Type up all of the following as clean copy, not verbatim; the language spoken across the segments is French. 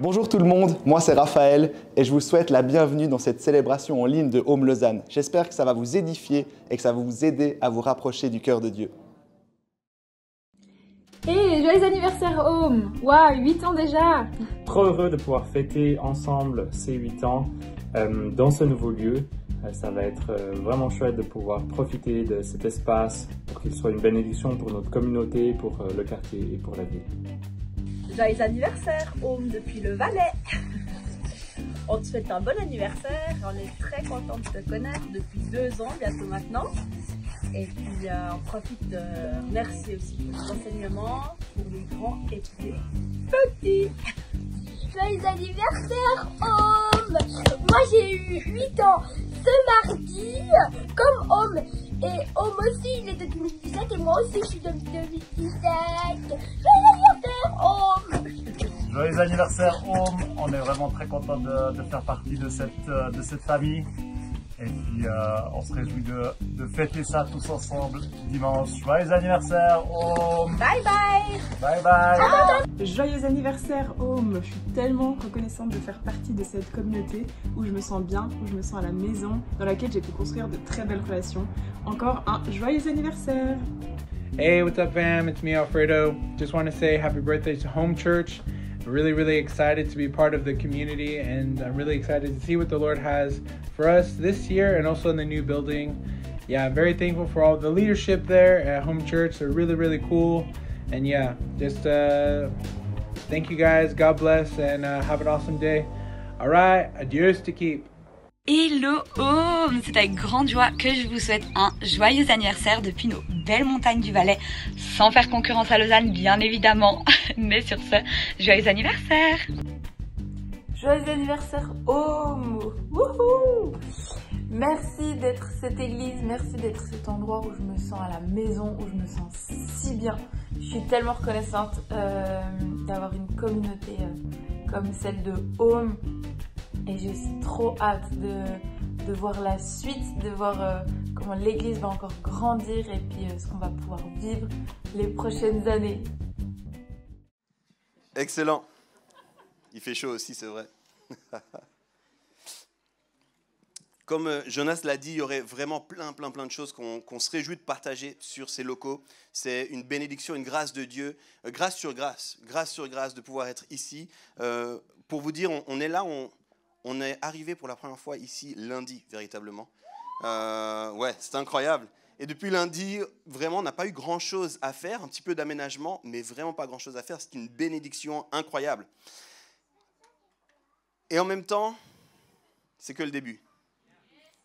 Bonjour tout le monde, moi c'est Raphaël et je vous souhaite la bienvenue dans cette célébration en ligne de Home Lausanne. J'espère que ça va vous édifier et que ça va vous aider à vous rapprocher du cœur de Dieu. Hey, joyeux anniversaire Home! Waouh, 8 ans déjà! Trop heureux de pouvoir fêter ensemble ces 8 ans dans ce nouveau lieu. Ça va être vraiment chouette de pouvoir profiter de cet espace pour qu'il soit une bénédiction pour notre communauté, pour le quartier et pour la ville. Joyeux anniversaire Home depuis le Valais! On te souhaite un bon anniversaire, on est très content de te connaître depuis 2 ans bientôt maintenant. Et puis on profite de remercier aussi pour les enseignements, pour les grands et pour les petits. Joyeux anniversaire Home! Moi j'ai eu 8 ans ce mardi, comme Home. Et Home aussi il est de 2017 et moi aussi je suis de 2017. Joyeux anniversaire Home! Joyeux anniversaire Home! On est vraiment très content de faire partie de cette famille. Et puis on se réjouit de fêter ça tous ensemble dimanche. Joyeux anniversaire Home! Bye bye! Bye bye! Joyeux anniversaire Home! Je suis tellement reconnaissante de faire partie de cette communauté où je me sens bien, où je me sens à la maison, dans laquelle j'ai pu construire de très belles relations. Encore un joyeux anniversaire! Hey, what's up fam? It's me Alfredo. Just want to say happy birthday to Home Church. Really excited to be part of the community, and I'm really excited to see what the Lord has for us this year and also in the new building. Yeah, I'm very thankful for all the leadership there at Home Church. They're really cool. And yeah, just thank you guys. God bless and have an awesome day. All right, adios to keep. Hello Home! C'est avec grande joie que je vous souhaite un joyeux anniversaire depuis nos belles montagnes du Valais, sans faire concurrence à Lausanne bien évidemment, mais sur ce, joyeux anniversaire! Joyeux anniversaire Home! Wouhou! Merci d'être cette église, merci d'être cet endroit où je me sens à la maison, où je me sens si bien. Je suis tellement reconnaissante d'avoir une communauté comme celle de Home. Et j'ai aussi trop hâte de voir la suite, de voir comment l'église va encore grandir et puis ce qu'on va pouvoir vivre les prochaines années. Excellent. Il fait chaud aussi, c'est vrai. Comme Jonas l'a dit, il y aurait vraiment plein de choses qu'on se réjouit de partager sur ces locaux. C'est une bénédiction, une grâce de Dieu, grâce sur grâce de pouvoir être ici. Pour vous dire, on est là, on est arrivé pour la première fois ici lundi, véritablement. Ouais, c'est incroyable. Et depuis lundi, vraiment, on n'a pas eu grand-chose à faire, un petit peu d'aménagement, mais vraiment pas grand-chose à faire. C'est une bénédiction incroyable. Et en même temps, c'est que le début.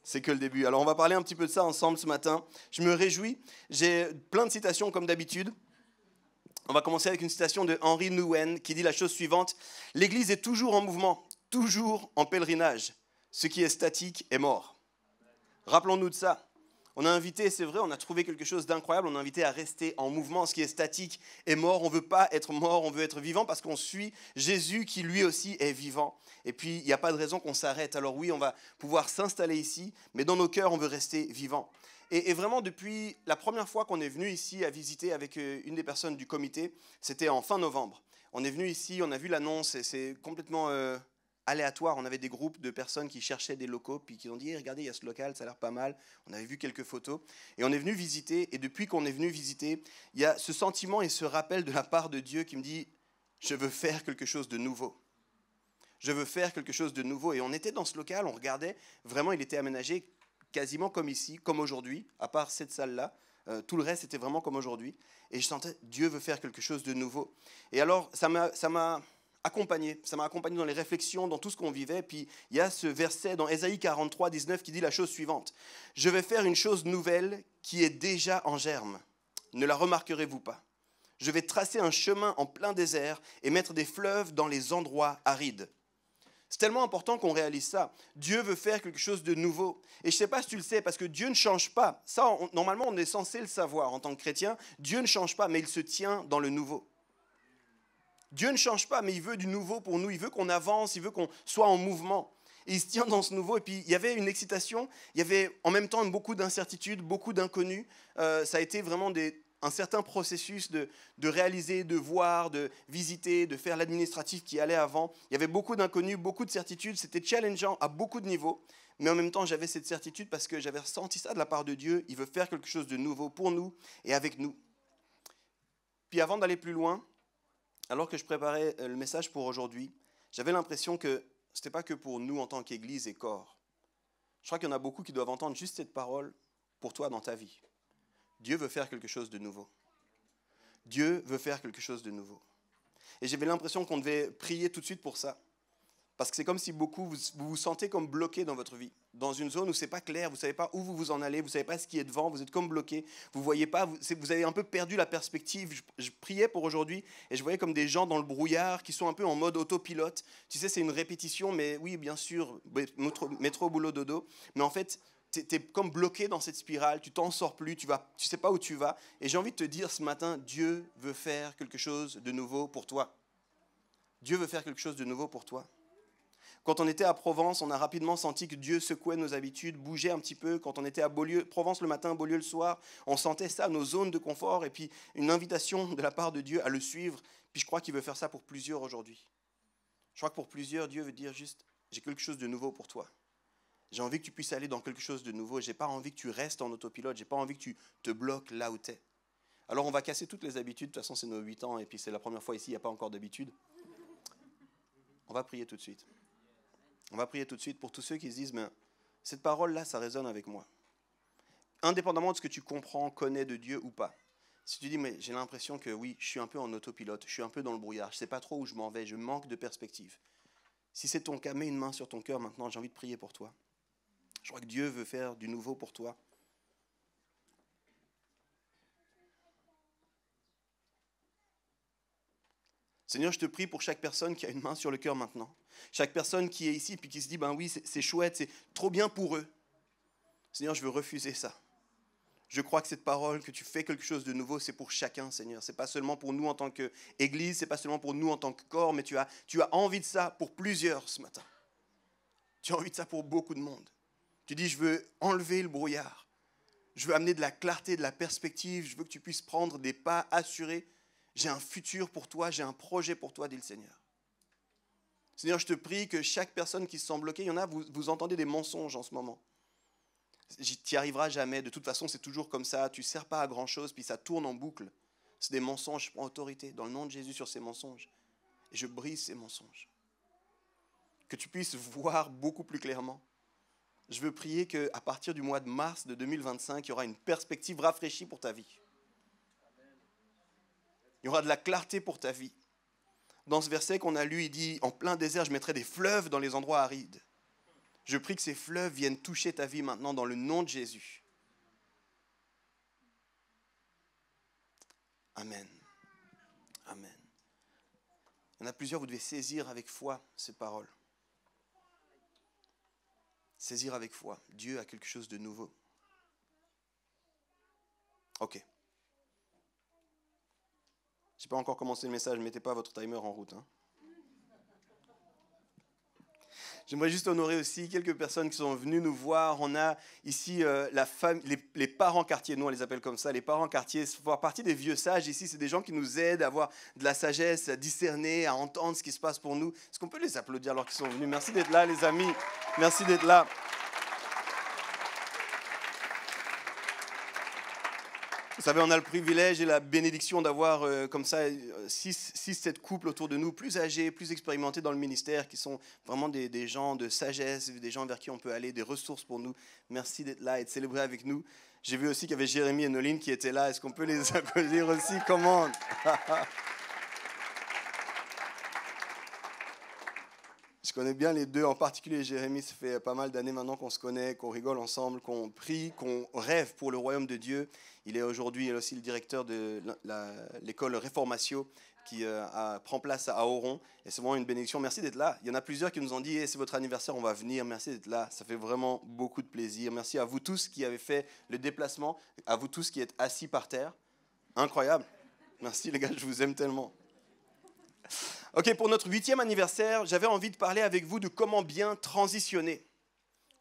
C'est que le début. Alors, on va parler un petit peu de ça ensemble ce matin. Je me réjouis. J'ai plein de citations, comme d'habitude. On va commencer avec une citation de Henry Nouwen qui dit la chose suivante. « L'Église est toujours en mouvement, toujours en pèlerinage. Ce qui est statique est mort. » Rappelons-nous de ça. On a invité, c'est vrai, on a trouvé quelque chose d'incroyable, on a invité à rester en mouvement. Ce qui est statique est mort. On ne veut pas être mort, on veut être vivant parce qu'on suit Jésus qui lui aussi est vivant. Et puis, il n'y a pas de raison qu'on s'arrête. Alors oui, on va pouvoir s'installer ici, mais dans nos cœurs, on veut rester vivant. Et vraiment, depuis la première fois qu'on est venu ici à visiter avec une des personnes du comité, c'était en fin novembre. On est venu ici, on a vu l'annonce et c'est complètement aléatoire. On avait des groupes de personnes qui cherchaient des locaux, puis qui ont dit hey, « Regardez, il y a ce local, ça a l'air pas mal. » On avait vu quelques photos. Et on est venu visiter. Et depuis qu'on est venu visiter, il y a ce sentiment et ce rappel de la part de Dieu qui me dit « Je veux faire quelque chose de nouveau. » Je veux faire quelque chose de nouveau. Et on était dans ce local, on regardait. Vraiment, il était aménagé quasiment comme ici, comme aujourd'hui, à part cette salle-là. Tout le reste était vraiment comme aujourd'hui. Et je sentais, Dieu veut faire quelque chose de nouveau. Et alors, ça m'a accompagné. Ça m'a accompagné dans les réflexions, dans tout ce qu'on vivait. Puis, il y a ce verset dans Ésaïe 43, 19 qui dit la chose suivante. « Je vais faire une chose nouvelle qui est déjà en germe. Ne la remarquerez-vous pas? Je vais tracer un chemin en plein désert et mettre des fleuves dans les endroits arides. » C'est tellement important qu'on réalise ça. Dieu veut faire quelque chose de nouveau. Et je ne sais pas si tu le sais, parce que Dieu ne change pas. Ça, normalement, on est censé le savoir en tant que chrétien. Dieu ne change pas, mais il se tient dans le nouveau. Dieu ne change pas, mais il veut du nouveau pour nous. Il veut qu'on avance, il veut qu'on soit en mouvement. Et il se tient dans ce nouveau. Et puis, il y avait une excitation. Il y avait en même temps beaucoup d'incertitudes, beaucoup d'inconnus. Ça a été vraiment un certain processus de réaliser, de voir, de visiter, de faire l'administratif qui allait avant. Il y avait beaucoup d'inconnus, beaucoup de certitudes. C'était challengeant à beaucoup de niveaux. Mais en même temps, j'avais cette certitude parce que j'avais ressenti ça de la part de Dieu. Il veut faire quelque chose de nouveau pour nous et avec nous. Puis avant d'aller plus loin, alors que je préparais le message pour aujourd'hui, j'avais l'impression que ce n'était pas que pour nous en tant qu'Église et corps. Je crois qu'il y en a beaucoup qui doivent entendre juste cette parole pour toi dans ta vie. Dieu veut faire quelque chose de nouveau. Dieu veut faire quelque chose de nouveau. Et j'avais l'impression qu'on devait prier tout de suite pour ça. Parce que c'est comme si beaucoup, vous vous sentez comme bloqué dans votre vie. Dans une zone où ce n'est pas clair, vous ne savez pas où vous vous en allez, vous ne savez pas ce qui est devant, vous êtes comme bloqué, vous ne voyez pas, vous avez un peu perdu la perspective. Je priais pour aujourd'hui et je voyais comme des gens dans le brouillard qui sont un peu en mode autopilote. Tu sais, c'est une répétition, mais oui, bien sûr, métro, boulot, dodo. Mais en fait, tu es comme bloqué dans cette spirale, tu t'en sors plus, tu sais pas où tu vas. Et j'ai envie de te dire ce matin, Dieu veut faire quelque chose de nouveau pour toi. Dieu veut faire quelque chose de nouveau pour toi. Quand on était à Provence, on a rapidement senti que Dieu secouait nos habitudes, bougeait un petit peu. Quand on était à Beaulieu, Provence le matin, Beaulieu le soir, on sentait ça, nos zones de confort, et puis une invitation de la part de Dieu à le suivre. Puis je crois qu'il veut faire ça pour plusieurs aujourd'hui. Je crois que pour plusieurs, Dieu veut dire juste, j'ai quelque chose de nouveau pour toi. J'ai envie que tu puisses aller dans quelque chose de nouveau. Je n'ai pas envie que tu restes en autopilote. Je n'ai pas envie que tu te bloques là où tu es. Alors on va casser toutes les habitudes. De toute façon, c'est nos 8 ans et puis c'est la première fois ici, il n'y a pas encore d'habitude. On va prier tout de suite. On va prier tout de suite pour tous ceux qui se disent, mais cette parole-là, ça résonne avec moi. Indépendamment de ce que tu comprends, connais de Dieu ou pas. Si tu dis, mais j'ai l'impression que oui, je suis un peu en autopilote, je suis un peu dans le brouillard, je ne sais pas trop où je m'en vais, je manque de perspective. Si c'est ton cas, mets une main sur ton cœur maintenant, j'ai envie de prier pour toi. Je crois que Dieu veut faire du nouveau pour toi. Seigneur, je te prie pour chaque personne qui a une main sur le cœur maintenant. Chaque personne qui est ici et qui se dit, ben oui, c'est chouette, c'est trop bien pour eux. Seigneur, je veux refuser ça. Je crois que cette parole, que tu fais quelque chose de nouveau, c'est pour chacun, Seigneur. Ce n'est pas seulement pour nous en tant qu'Église, ce n'est pas seulement pour nous en tant que corps, mais tu as envie de ça pour plusieurs ce matin. Tu as envie de ça pour beaucoup de monde. Tu dis, je veux enlever le brouillard. Je veux amener de la clarté, de la perspective. Je veux que tu puisses prendre des pas assurés. J'ai un futur pour toi, j'ai un projet pour toi, dit le Seigneur. Seigneur, je te prie que chaque personne qui se sent bloquée, il y en a, vous entendez des mensonges en ce moment. Tu n'y arriveras jamais, de toute façon c'est toujours comme ça, tu ne sers pas à grand chose, puis ça tourne en boucle. C'est des mensonges, je prends autorité dans le nom de Jésus sur ces mensonges. Et je brise ces mensonges. Que tu puisses voir beaucoup plus clairement. Je veux prier qu'à partir du mois de mars de 2025, il y aura une perspective rafraîchie pour ta vie. Il y aura de la clarté pour ta vie. Dans ce verset qu'on a lu, il dit, en plein désert, je mettrai des fleuves dans les endroits arides. Je prie que ces fleuves viennent toucher ta vie maintenant dans le nom de Jésus. Amen. Amen. Il y en a plusieurs, vous devez saisir avec foi ces paroles. Saisir avec foi. Dieu a quelque chose de nouveau. Ok. Je n'ai pas encore commencé le message, ne mettez pas votre timer en route. Hein. J'aimerais juste honorer aussi quelques personnes qui sont venues nous voir. On a ici les parents quartiers, nous on les appelle comme ça, les parents quartiers, font partie des vieux sages ici. C'est des gens qui nous aident à avoir de la sagesse, à discerner, à entendre ce qui se passe pour nous. Est-ce qu'on peut les applaudir alors qu'ils sont venus? Merci d'être là les amis, merci d'être là. Vous savez, on a le privilège et la bénédiction d'avoir comme ça 6-7 couples autour de nous, plus âgés, plus expérimentés dans le ministère, qui sont vraiment des gens de sagesse, des gens vers qui on peut aller, des ressources pour nous. Merci d'être là et de célébrer avec nous. J'ai vu aussi qu'il y avait Jérémy et Noline qui étaient là. Est-ce qu'on peut les applaudir aussi? Comment? Je connais bien les deux, en particulier Jérémy. Ça fait pas mal d'années maintenant qu'on se connaît, qu'on rigole ensemble, qu'on prie, qu'on rêve pour le royaume de Dieu. Il est aujourd'hui aussi le directeur de l'école Réformatio qui prend place à Oron. Et c'est vraiment une bénédiction. Merci d'être là. Il y en a plusieurs qui nous ont dit hey, c'est votre anniversaire, on va venir. Merci d'être là. Ça fait vraiment beaucoup de plaisir. Merci à vous tous qui avez fait le déplacement, à vous tous qui êtes assis par terre. Incroyable. Merci les gars, je vous aime tellement. Ok, pour notre 8e anniversaire, j'avais envie de parler avec vous de comment bien transitionner.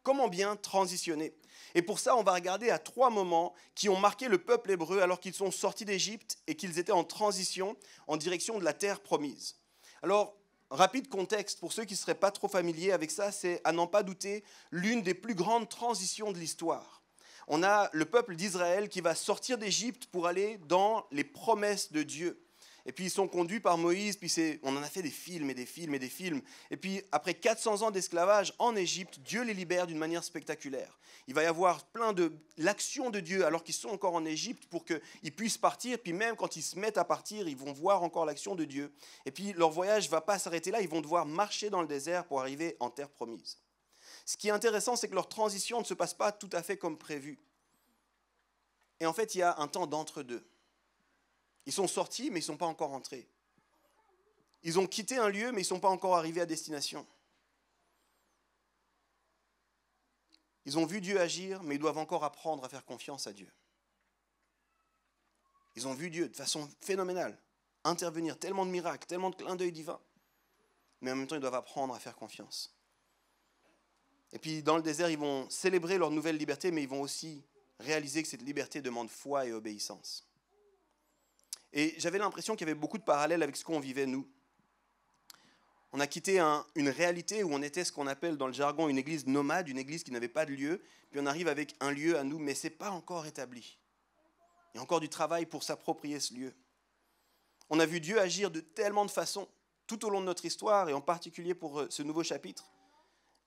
Comment bien transitionner. Et pour ça, on va regarder à 3 moments qui ont marqué le peuple hébreu alors qu'ils sont sortis d'Égypte et qu'ils étaient en transition en direction de la terre promise. Alors, rapide contexte, pour ceux qui ne seraient pas trop familiers avec ça, c'est à n'en pas douter l'une des plus grandes transitions de l'histoire. On a le peuple d'Israël qui va sortir d'Égypte pour aller dans les promesses de Dieu. Et puis ils sont conduits par Moïse, puis on en a fait des films et des films et des films. Et puis après 400 ans d'esclavage en Égypte, Dieu les libère d'une manière spectaculaire. Il va y avoir l'action de Dieu alors qu'ils sont encore en Égypte pour qu'ils puissent partir. Puis même quand ils se mettent à partir, ils vont voir encore l'action de Dieu. Et puis leur voyage ne va pas s'arrêter là, ils vont devoir marcher dans le désert pour arriver en terre promise. Ce qui est intéressant, c'est que leur transition ne se passe pas tout à fait comme prévu. Et en fait, il y a un temps d'entre-deux. Ils sont sortis, mais ils ne sont pas encore entrés. Ils ont quitté un lieu, mais ils ne sont pas encore arrivés à destination. Ils ont vu Dieu agir, mais ils doivent encore apprendre à faire confiance à Dieu. Ils ont vu Dieu de façon phénoménale intervenir, tellement de miracles, tellement de clins d'œil divins. Mais en même temps, ils doivent apprendre à faire confiance. Et puis, dans le désert, ils vont célébrer leur nouvelle liberté, mais ils vont aussi réaliser que cette liberté demande foi et obéissance. Et j'avais l'impression qu'il y avait beaucoup de parallèles avec ce qu'on vivait, nous. On a quitté une réalité où on était ce qu'on appelle dans le jargon une église nomade, une église qui n'avait pas de lieu, puis on arrive avec un lieu à nous, mais ce n'est pas encore établi. Il y a encore du travail pour s'approprier ce lieu. On a vu Dieu agir de tellement de façons, tout au long de notre histoire, et en particulier pour ce nouveau chapitre.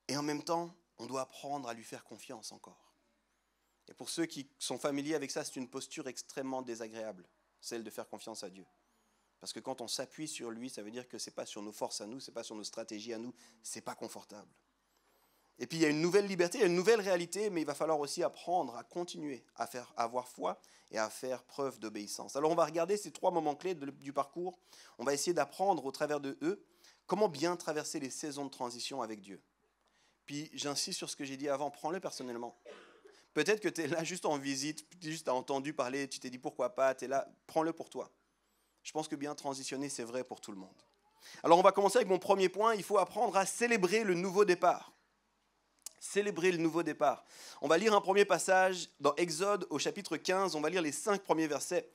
Et en même temps, on doit apprendre à lui faire confiance encore. Et pour ceux qui sont familiers avec ça, c'est une posture extrêmement désagréable, celle de faire confiance à Dieu. Parce que quand on s'appuie sur lui, ça veut dire que ce n'est pas sur nos forces à nous, ce n'est pas sur nos stratégies à nous, ce n'est pas confortable. Et puis il y a une nouvelle liberté, il y a une nouvelle réalité, mais il va falloir aussi apprendre à continuer à avoir foi et à faire preuve d'obéissance. Alors on va regarder ces 3 moments clés du parcours. On va essayer d'apprendre au travers de eux comment bien traverser les saisons de transition avec Dieu. Puis j'insiste sur ce que j'ai dit avant, prends-le personnellement. Peut-être que tu es là juste en visite, juste as entendu parler, tu t'es dit pourquoi pas, tu es là, prends-le pour toi. Je pense que bien transitionner, c'est vrai pour tout le monde. Alors on va commencer avec mon premier point, il faut apprendre à célébrer le nouveau départ. Célébrer le nouveau départ. On va lire un premier passage dans Exode au chapitre 15, on va lire les 5 premiers versets.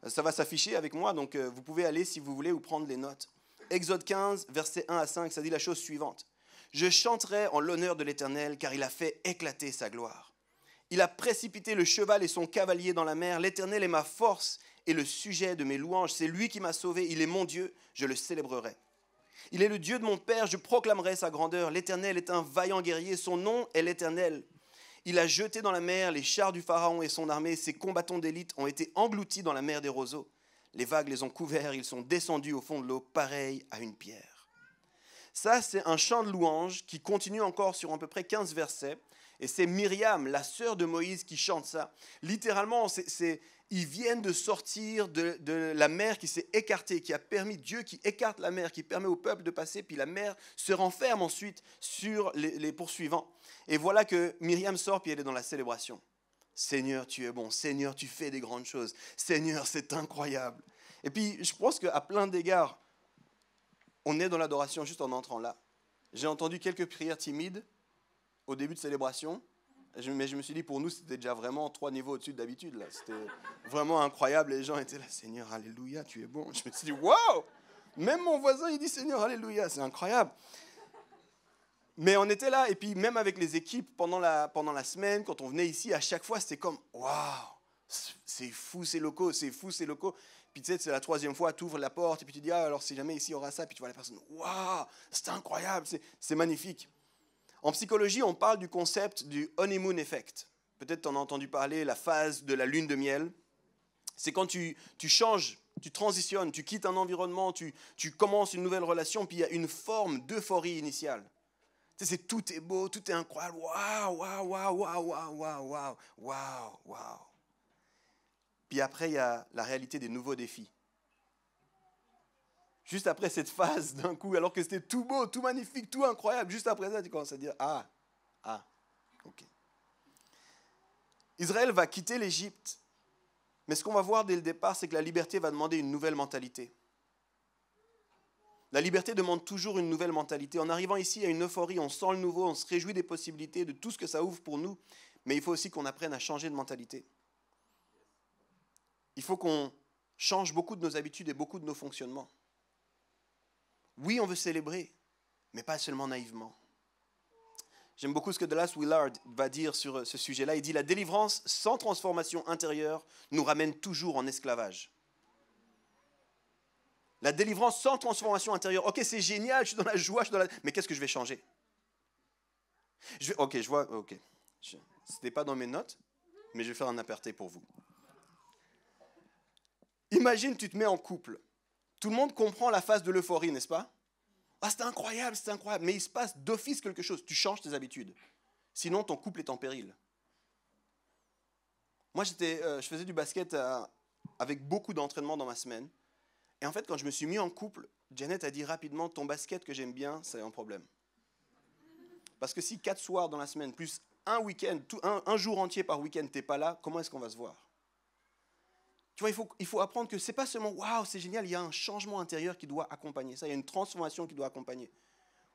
Ça va s'afficher avec moi, donc vous pouvez aller si vous voulez ou prendre les notes. Exode 15, versets 1 à 5, ça dit la chose suivante. « Je chanterai en l'honneur de l'Éternel, car il a fait éclater sa gloire. Il a précipité le cheval et son cavalier dans la mer. L'Éternel est ma force et le sujet de mes louanges. C'est lui qui m'a sauvé. Il est mon Dieu, je le célébrerai. Il est le Dieu de mon Père, je proclamerai sa grandeur. L'Éternel est un vaillant guerrier, son nom est l'Éternel. Il a jeté dans la mer les chars du Pharaon et son armée. Ses combattants d'élite ont été engloutis dans la mer des roseaux. Les vagues les ont couverts, ils sont descendus au fond de l'eau, pareil à une pierre. » Ça, c'est un chant de louange qui continue encore sur à peu près 15 versets. Et c'est Myriam, la sœur de Moïse, qui chante ça. Littéralement, ils viennent de sortir de la mer qui s'est écartée, qui a permis, Dieu qui écarte la mer, qui permet au peuple de passer, puis la mer se renferme ensuite sur les poursuivants. Et voilà que Myriam sort, puis elle est dans la célébration. Seigneur, tu es bon. Seigneur, tu fais des grandes choses. Seigneur, c'est incroyable. Et puis, je pense qu'à plein d'égards, on est dans l'adoration juste en entrant là. J'ai entendu quelques prières timides au début de célébration, mais je me suis dit, pour nous, c'était déjà vraiment 3 niveaux au-dessus de d'habitude. Là. C'était vraiment incroyable. Les gens étaient là, Seigneur, alléluia, tu es bon. Je me suis dit, waouh! Même mon voisin, il dit, Seigneur, alléluia, c'est incroyable. Mais on était là, et puis même avec les équipes, pendant la semaine, quand on venait ici, à chaque fois, c'était comme, waouh, c'est fou ces locaux, c'est fou ces locaux. Puis tu sais, c'est la 3e fois, tu ouvres la porte, et puis tu dis, ah, alors si jamais ici, il y aura ça, puis tu vois la personne, waouh, c'est incroyable, c'est magnifique. En psychologie, on parle du concept du honeymoon effect. Peut-être tu en as entendu parler, la phase de la lune de miel. C'est quand tu changes, tu transitionnes, tu quittes un environnement, tu commences une nouvelle relation, puis il y a une forme d'euphorie initiale. Tu sais, tout est beau, tout est incroyable. Waouh, waouh, waouh, waouh, waouh, waouh, waouh, waouh. Puis après, il y a la réalité des nouveaux défis. Juste après cette phase, d'un coup, alors que c'était tout beau, tout magnifique, tout incroyable, juste après ça, tu commences à dire, ok. Israël va quitter l'Égypte, mais ce qu'on va voir dès le départ, c'est que la liberté va demander une nouvelle mentalité. La liberté demande toujours une nouvelle mentalité. En arrivant ici, il y a une euphorie, on sent le nouveau, on se réjouit des possibilités, de tout ce que ça ouvre pour nous. mais il faut aussi qu'on apprenne à changer de mentalité. Il faut qu'on change beaucoup de nos habitudes et beaucoup de nos fonctionnements. Oui, on veut célébrer, mais pas seulement naïvement. J'aime beaucoup ce que Dallas Willard va dire sur ce sujet-là. Il dit « La délivrance sans transformation intérieure nous ramène toujours en esclavage. » La délivrance sans transformation intérieure. Ok, c'est génial, je suis dans la joie, mais qu'est-ce que je vais changer? Ok. Ce n'était pas dans mes notes, mais je vais faire un aparté pour vous. Imagine, tu te mets en couple. Tout le monde comprend la phase de l'euphorie, n'est-ce pas? Ah, c'était incroyable, mais il se passe d'office quelque chose. Tu changes tes habitudes. Sinon, ton couple est en péril. Moi, je faisais du basket avec beaucoup d'entraînement dans ma semaine. Et en fait, quand je me suis mis en couple, Janet a dit rapidement, ton basket que j'aime bien, c'est un problème. Parce que si 4 soirs dans la semaine, plus un week-end, un jour entier par week-end, tu n'es pas là, comment est-ce qu'on va se voir? Tu vois, il faut apprendre que ce n'est pas seulement « Waouh, c'est génial », il y a un changement intérieur qui doit accompagner ça, il y a une transformation qui doit accompagner.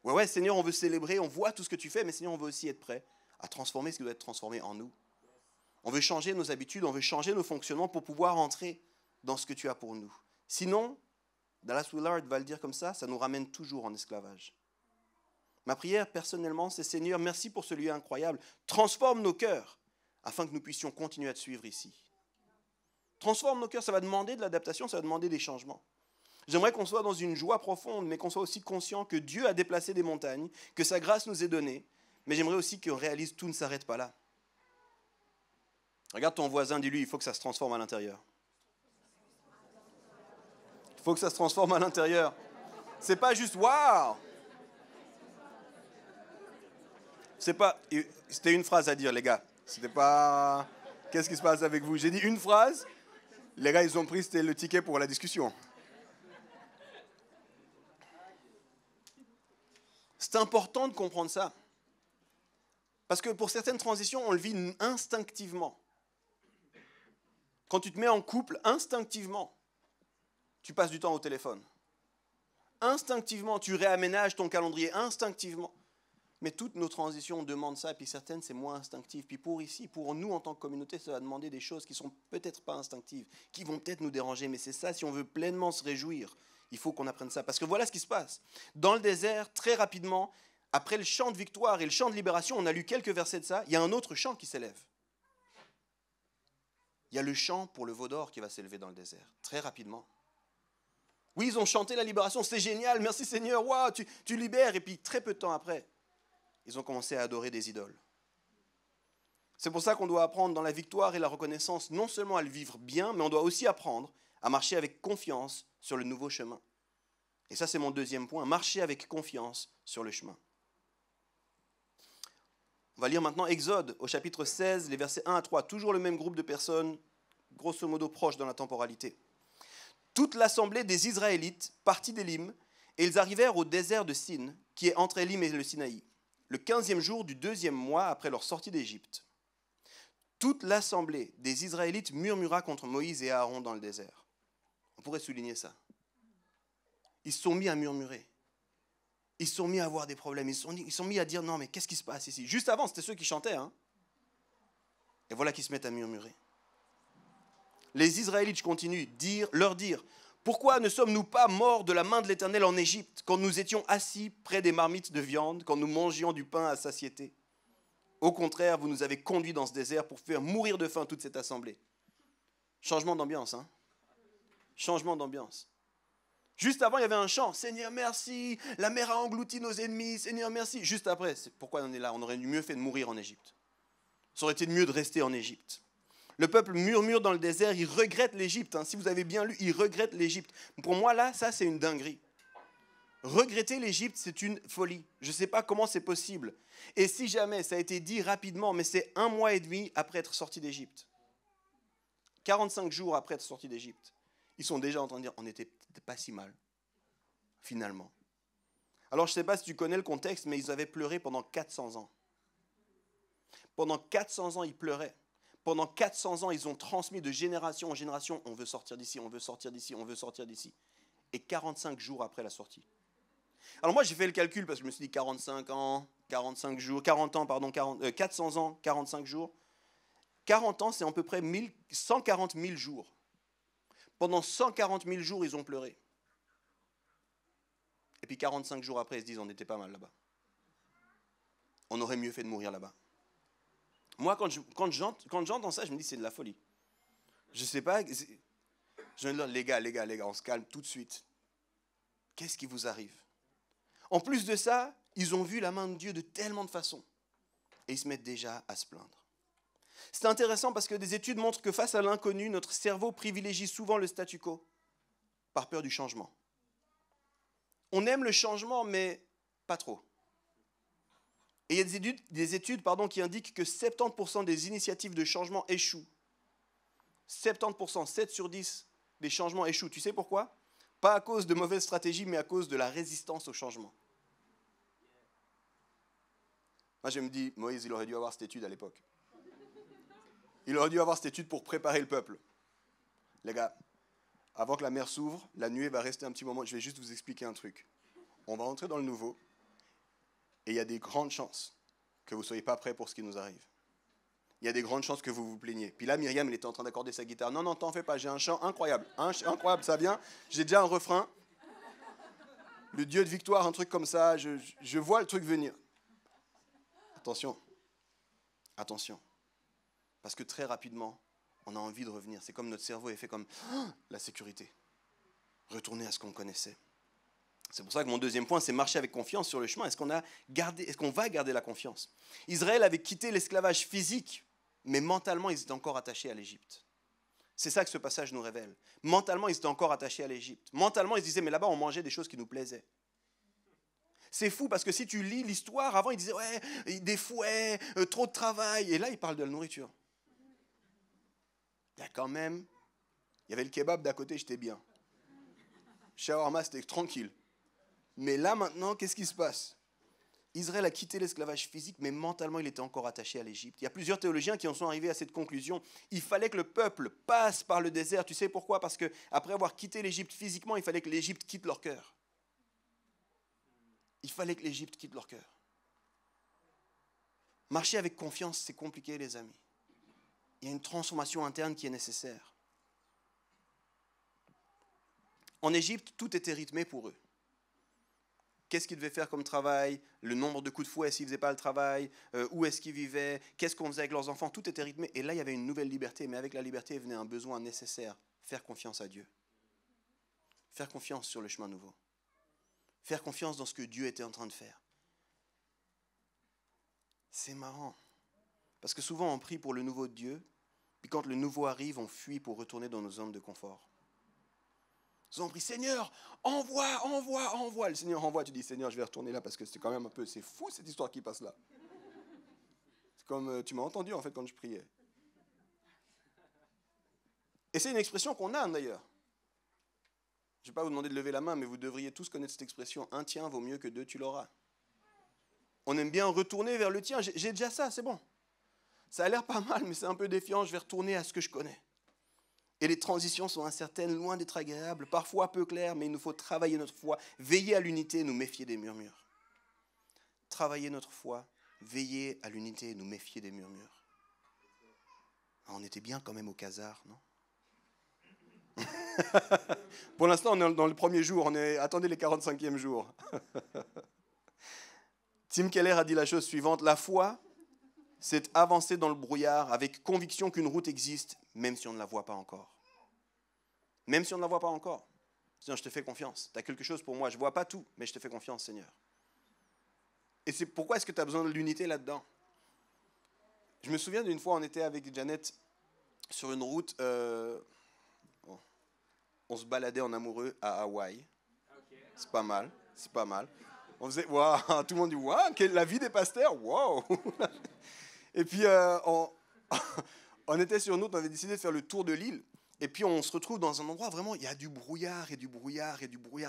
Ouais, Seigneur, on veut célébrer, on voit tout ce que tu fais, mais Seigneur, on veut aussi être prêt à transformer ce qui doit être transformé en nous. On veut changer nos habitudes, on veut changer nos fonctionnements pour pouvoir entrer dans ce que tu as pour nous. Sinon, Dallas Willard va le dire comme ça nous ramène toujours en esclavage. Ma prière, personnellement, c'est « Seigneur, merci pour ce lieu incroyable. Transforme nos cœurs afin que nous puissions continuer à te suivre ici. » Transforme nos cœurs, ça va demander de l'adaptation, ça va demander des changements. J'aimerais qu'on soit dans une joie profonde, mais qu'on soit aussi conscient que Dieu a déplacé des montagnes, que sa grâce nous est donnée, mais j'aimerais aussi qu'on réalise que tout ne s'arrête pas là. Regarde ton voisin, dis-lui, il faut que ça se transforme à l'intérieur. Il faut que ça se transforme à l'intérieur. C'est pas juste « waouh ». C'était une phrase à dire, les gars. C'était pas... Qu'est-ce qui se passe avec vous? J'ai dit une phrase. Les gars, ils ont pris, c'était le ticket pour la discussion. C'est important de comprendre ça. Parce que pour certaines transitions, on le vit instinctivement. Quand tu te mets en couple, instinctivement, tu passes du temps au téléphone. Instinctivement, tu réaménages ton calendrier, instinctivement. Mais toutes nos transitions demandent ça, et puis certaines, c'est moins instinctif. Puis pour nous, en tant que communauté, ça va demander des choses qui ne sont peut-être pas instinctives, qui vont peut-être nous déranger, mais c'est ça, si on veut pleinement se réjouir, il faut qu'on apprenne ça. Parce que voilà ce qui se passe. Dans le désert, très rapidement, après le chant de victoire et le chant de libération, on a lu quelques versets de ça, il y a un autre chant qui s'élève. Il y a le chant pour le veau d'or qui va s'élever dans le désert, très rapidement. Oui, ils ont chanté la libération, c'est génial, merci Seigneur, wow, tu libères, et puis très peu de temps après, ils ont commencé à adorer des idoles. C'est pour ça qu'on doit apprendre dans la victoire et la reconnaissance, non seulement à le vivre bien, mais on doit aussi apprendre à marcher avec confiance sur le nouveau chemin. Et ça, c'est mon deuxième point, marcher avec confiance sur le chemin. On va lire maintenant Exode, au chapitre 16, les versets 1 à 3, toujours le même groupe de personnes, grosso modo proches dans la temporalité. Toute l'assemblée des Israélites partit d'Élim, et ils arrivèrent au désert de Sin, qui est entre Élim et le Sinaï, le 15e jour du 2e mois après leur sortie d'Égypte. Toute l'assemblée des Israélites murmura contre Moïse et Aaron dans le désert. On pourrait souligner ça. Ils se sont mis à murmurer. Ils se sont mis à avoir des problèmes. Ils se sont mis à dire, non mais qu'est-ce qui se passe ici? Juste avant, c'était ceux qui chantaient. Hein? Et voilà qu'ils se mettent à murmurer. Les Israélites, je continue, leur dire, pourquoi ne sommes-nous pas morts de la main de l'Éternel en Égypte, quand nous étions assis près des marmites de viande, quand nous mangions du pain à satiété? Au contraire, vous nous avez conduits dans ce désert pour faire mourir de faim toute cette assemblée. Changement d'ambiance, hein? Changement d'ambiance. Juste avant, il y avait un chant. Seigneur, merci. La mer a englouti nos ennemis. Seigneur, merci. Juste après, pourquoi on est là? On aurait mieux fait de mourir en Égypte. Ça aurait été mieux de rester en Égypte. Le peuple murmure dans le désert. Il regrette l'Égypte. Hein. Si vous avez bien lu, il regrette l'Égypte. Pour moi, là, ça, c'est une dinguerie. Regretter l'Égypte, c'est une folie. Je ne sais pas comment c'est possible. Et si jamais, ça a été dit rapidement, mais c'est 1 mois et demi après être sorti d'Égypte. 45 jours après être sorti d'Égypte. Ils sont déjà en train de dire, on n'était peut-être pas si mal, finalement. Alors, je ne sais pas si tu connais le contexte, mais ils avaient pleuré pendant 400 ans. Pendant 400 ans, ils pleuraient. Pendant 400 ans, ils ont transmis de génération en génération, on veut sortir d'ici, on veut sortir d'ici, on veut sortir d'ici. Et 45 jours après la sortie, Alors moi, j'ai fait le calcul parce que je me suis dit 45 ans, 45 jours, 40 ans, pardon, 400 ans, 45 jours. 40 ans, c'est à peu près 140 000 jours. Pendant 140 000 jours, ils ont pleuré. Et puis 45 jours après, ils se disent, on était pas mal là-bas. On aurait mieux fait de mourir là-bas. Moi, quand j'entends ça, je me dis, c'est de la folie. Je sais pas, je me dis, les gars, on se calme tout de suite. Qu'est-ce qui vous arrive? En plus de ça, ils ont vu la main de Dieu de tellement de façons. Et ils se mettent déjà à se plaindre. C'est intéressant parce que des études montrent que face à l'inconnu, notre cerveau privilégie souvent le statu quo, par peur du changement. On aime le changement, mais pas trop. Et il y a des études qui indiquent que 70% des initiatives de changement échouent. 70%, 7 sur 10 des changements échouent. Tu sais pourquoi? Pas à cause de mauvaises stratégies, mais à cause de la résistance au changement. Moi, je me dis, Moïse, il aurait dû avoir cette étude à l'époque. Il aurait dû avoir cette étude pour préparer le peuple. Les gars, avant que la mer s'ouvre, la nuée va rester un petit moment. Je vais juste vous expliquer un truc. On va entrer dans le nouveau. Et il y a des grandes chances que vous ne soyez pas prêts pour ce qui nous arrive. Il y a des grandes chances que vous vous plaigniez. Puis là, Myriam, elle était en train d'accorder sa guitare. Non, t'en fais pas, j'ai un chant incroyable. Incroyable, ça vient. J'ai déjà un refrain. Le Dieu de victoire, un truc comme ça. Je vois le truc venir. Attention. Attention. Parce que très rapidement, on a envie de revenir. C'est comme notre cerveau est fait comme la sécurité. Retourner à ce qu'on connaissait. C'est pour ça que mon deuxième point, c'est marcher avec confiance sur le chemin. Est-ce qu'on va garder la confiance? Israël avait quitté l'esclavage physique, mais mentalement, ils étaient encore attachés à l'Égypte. C'est ça que ce passage nous révèle. Mentalement, ils étaient encore attachés à l'Égypte. Mentalement, ils se disaient, mais là-bas, on mangeait des choses qui nous plaisaient. C'est fou parce que si tu lis l'histoire, avant, ils disaient, ouais, des fouets, trop de travail. Et là, ils parlent de la nourriture. Il y a quand même, il y avait le kebab d'à côté, j'étais bien. Shawarma, c'était tranquille. Mais là, maintenant, qu'est-ce qui se passe? Israël a quitté l'esclavage physique, mais mentalement, il était encore attaché à l'Égypte. Il y a plusieurs théologiens qui en sont arrivés à cette conclusion. Il fallait que le peuple passe par le désert. Tu sais pourquoi? Parce qu'après avoir quitté l'Égypte physiquement, il fallait que l'Égypte quitte leur cœur. Il fallait que l'Égypte quitte leur cœur. Marcher avec confiance, c'est compliqué, les amis. Il y a une transformation interne qui est nécessaire. En Égypte, tout était rythmé pour eux. Qu'est-ce qu'ils devaient faire comme travail? Le nombre de coups de fouet s'ils ne faisaient pas le travail? Où est-ce qu'ils vivaient? Qu'est-ce qu'on faisait avec leurs enfants? Tout était rythmé. Et là, il y avait une nouvelle liberté. Mais avec la liberté, venait un besoin nécessaire. Faire confiance à Dieu. Faire confiance sur le chemin nouveau. Faire confiance dans ce que Dieu était en train de faire. C'est marrant. Parce que souvent, on prie pour le nouveau de Dieu. Puis quand le nouveau arrive, on fuit pour retourner dans nos zones de confort. Souvent on prie, Seigneur, envoie. Le Seigneur envoie, tu dis, Seigneur, je vais retourner là parce que c'est quand même un peu, c'est fou cette histoire qui passe là. C'est comme, tu m'as entendu en fait quand je priais. Et c'est une expression qu'on a d'ailleurs. Je ne vais pas vous demander de lever la main, mais vous devriez tous connaître cette expression, un tien vaut mieux que deux, tu l'auras. On aime bien retourner vers le tien, j'ai déjà ça, c'est bon. Ça a l'air pas mal, mais c'est un peu défiant, je vais retourner à ce que je connais. Et les transitions sont incertaines, loin d'être agréables, parfois peu claires, mais il nous faut travailler notre foi, veiller à l'unité, nous méfier des murmures. Travailler notre foi, veiller à l'unité, nous méfier des murmures. On était bien quand même au casar, non? Pour l'instant, on est dans le premier jour, attendez les 45e jours. Tim Keller a dit la chose suivante, la foi, c'est avancer dans le brouillard avec conviction qu'une route existe, même si on ne la voit pas encore. Même si on ne la voit pas encore. Seigneur, je te fais confiance. Tu as quelque chose pour moi. Je ne vois pas tout, mais je te fais confiance, Seigneur. Et c'est pourquoi est-ce que tu as besoin de l'unité là-dedans? Je me souviens d'une fois, on était avec Janet sur une route, on se baladait en amoureux à Hawaï. C'est pas mal, c'est pas mal. On faisait, waouh, tout le monde dit, waouh, la vie des pasteurs, waouh. Et puis, on était sur une route, on avait décidé de faire le tour de l'île. Et puis, on se retrouve dans un endroit, vraiment, il y a du brouillard,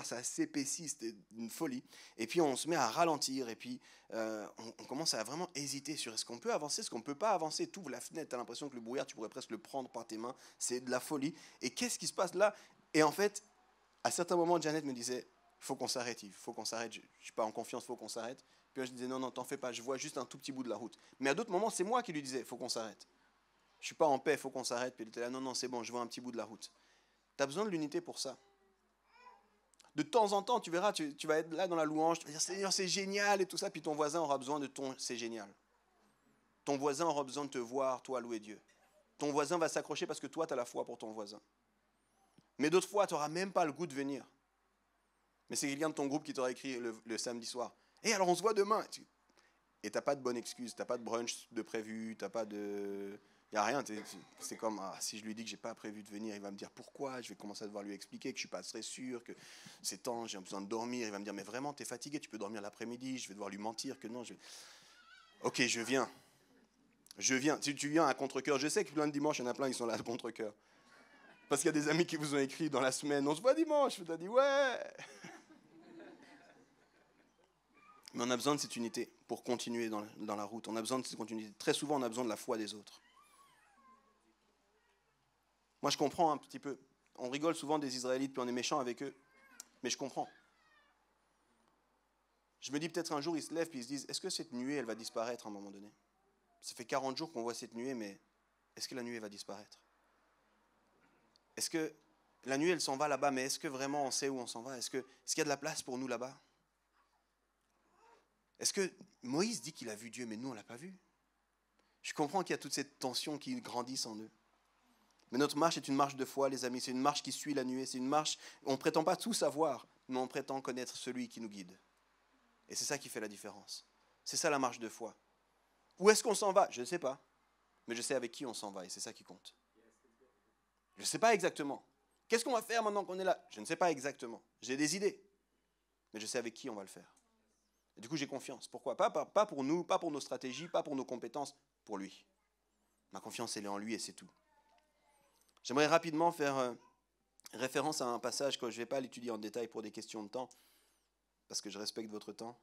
ça s'épaissit, c'était une folie. Et puis, on se met à ralentir, et puis, on commence à vraiment hésiter sur est-ce qu'on peut avancer, est-ce qu'on ne peut pas avancer. Tu ouvres la fenêtre, tu as l'impression que le brouillard, tu pourrais presque le prendre par tes mains, c'est de la folie. Et qu'est-ce qui se passe là? Et en fait, à certains moments, Janet me disait, Il faut qu'on s'arrête, Yves, il faut qu'on s'arrête, je ne suis pas en confiance, il faut qu'on s'arrête. Puis je disais, non, non, t'en fais pas, je vois juste un tout petit bout de la route. Mais à d'autres moments, c'est moi qui lui disais, il faut qu'on s'arrête. Je ne suis pas en paix, il faut qu'on s'arrête. Puis il était là, non, non, c'est bon, je vois un petit bout de la route. Tu as besoin de l'unité pour ça. De temps en temps, tu verras, tu vas être là dans la louange, tu vas dire, Seigneur, c'est génial et tout ça, puis ton voisin aura besoin de ton c'est génial. Ton voisin aura besoin de te voir, toi, louer Dieu. Ton voisin va s'accrocher parce que toi, tu as la foi pour ton voisin. Mais d'autres fois, tu n'auras même pas le goût de venir. Mais c'est quelqu'un de ton groupe qui t'aura écrit le samedi soir. Et alors, on se voit demain. Et tu n'as pas de bonne excuse, tu n'as pas de brunch de prévu, tu n'as pas de... Il n'y a rien. C'est comme, si je lui dis que je n'ai pas prévu de venir, il va me dire pourquoi. Je vais commencer à devoir lui expliquer que je ne suis pas très sûr, que c'est temps, j'ai besoin de dormir. Il va me dire, mais vraiment, tu es fatigué, tu peux dormir l'après-midi. Je vais devoir lui mentir que non. Ok, je viens. Je viens. Si tu viens à contre-cœur, je sais que plein de dimanches, il y en a plein qui sont là à contre-cœur. Parce qu'il y a des amis qui vous ont écrit dans la semaine, on se voit dimanche. Je t'ai dit, ouais. Mais on a besoin de cette unité pour continuer dans la route. On a besoin de cette continuité. Très souvent, on a besoin de la foi des autres. Moi, je comprends un petit peu. On rigole souvent des Israélites, puis on est méchant avec eux. Mais je comprends. Je me dis peut-être un jour, ils se lèvent, puis ils se disent, est-ce que cette nuée, elle va disparaître à un moment donné? Ça fait 40 jours qu'on voit cette nuée, mais est-ce que la nuée va disparaître? Est-ce que la nuée, elle s'en va là-bas, mais est-ce que vraiment on sait où on s'en va? Est-ce qu'il y a de la place pour nous là-bas? Est-ce que Moïse dit qu'il a vu Dieu, mais nous, on ne l'a pas vu? Je comprends qu'il y a toute cette tension qui grandisse en eux. Mais notre marche est une marche de foi, les amis. C'est une marche qui suit la nuée. C'est une marche, on ne prétend pas tout savoir, mais on prétend connaître celui qui nous guide. Et c'est ça qui fait la différence. C'est ça la marche de foi. Où est-ce qu'on s'en va? Je ne sais pas. Mais je sais avec qui on s'en va et c'est ça qui compte. Je ne sais pas exactement. Qu'est-ce qu'on va faire maintenant qu'on est là? Je ne sais pas exactement. J'ai des idées. Mais je sais avec qui on va le faire. Et du coup, j'ai confiance. Pourquoi? Pas pour nous, pas pour nos stratégies, pas pour nos compétences, pour lui. Ma confiance, elle est en lui et c'est tout. J'aimerais rapidement faire référence à un passage que je ne vais pas l'étudier en détail pour des questions de temps, parce que je respecte votre temps,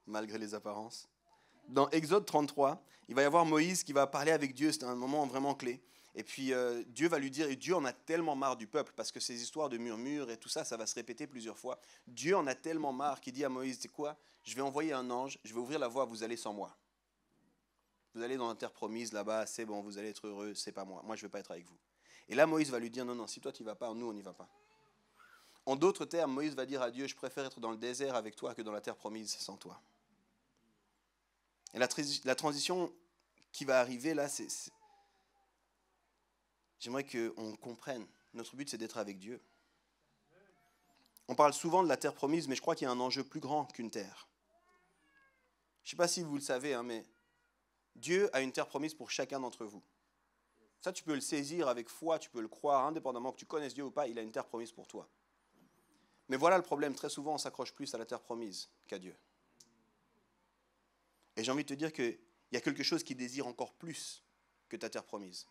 malgré les apparences. Dans Exode 33, il va y avoir Moïse qui va parler avec Dieu, c'est un moment vraiment clé. Et puis Dieu va lui dire, et Dieu en a tellement marre du peuple, parce que ces histoires de murmures et tout ça, ça va se répéter plusieurs fois. Dieu en a tellement marre qu'il dit à Moïse, c'est quoi? Je vais envoyer un ange, je vais ouvrir la voie, vous allez sans moi. Vous allez dans la terre promise, là-bas, c'est bon, vous allez être heureux, c'est pas moi. Moi, je ne veux pas être avec vous. Et là, Moïse va lui dire, non, non, si toi, tu n'y vas pas, nous, on n'y va pas. En d'autres termes, Moïse va dire à Dieu, je préfère être dans le désert avec toi que dans la terre promise sans toi. Et la transition qui va arriver, là, j'aimerais qu'on comprenne. Notre but, c'est d'être avec Dieu. On parle souvent de la terre promise, mais je crois qu'il y a un enjeu plus grand qu'une terre. Je ne sais pas si vous le savez, hein, mais Dieu a une terre promise pour chacun d'entre vous. Ça, tu peux le saisir avec foi, tu peux le croire, indépendamment que tu connaisses Dieu ou pas, il a une terre promise pour toi. Mais voilà le problème, très souvent, on s'accroche plus à la terre promise qu'à Dieu. Et j'ai envie de te dire qu'il y a quelque chose qui désire encore plus que ta terre promise.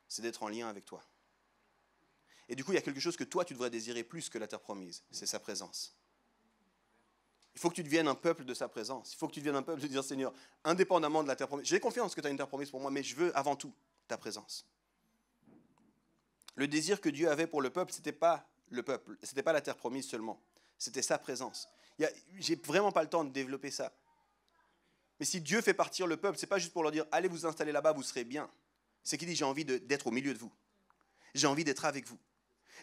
C'est d'être en lien avec toi. Et du coup, il y a quelque chose que toi, tu devrais désirer plus que la terre promise. C'est sa présence. Il faut que tu deviennes un peuple de sa présence. Il faut que tu deviennes un peuple de dire, Seigneur, indépendamment de la terre promise, j'ai confiance que tu as une terre promise pour moi, mais je veux avant tout ta présence. Le désir que Dieu avait pour le peuple, ce n'était pas le peuple, ce n'était pas la terre promise seulement. C'était sa présence. J'ai vraiment pas le temps de développer ça. Mais si Dieu fait partir le peuple, ce n'est pas juste pour leur dire, allez vous installer là-bas, vous serez bien. C'est qu'il dit, j'ai envie d'être au milieu de vous. J'ai envie d'être avec vous.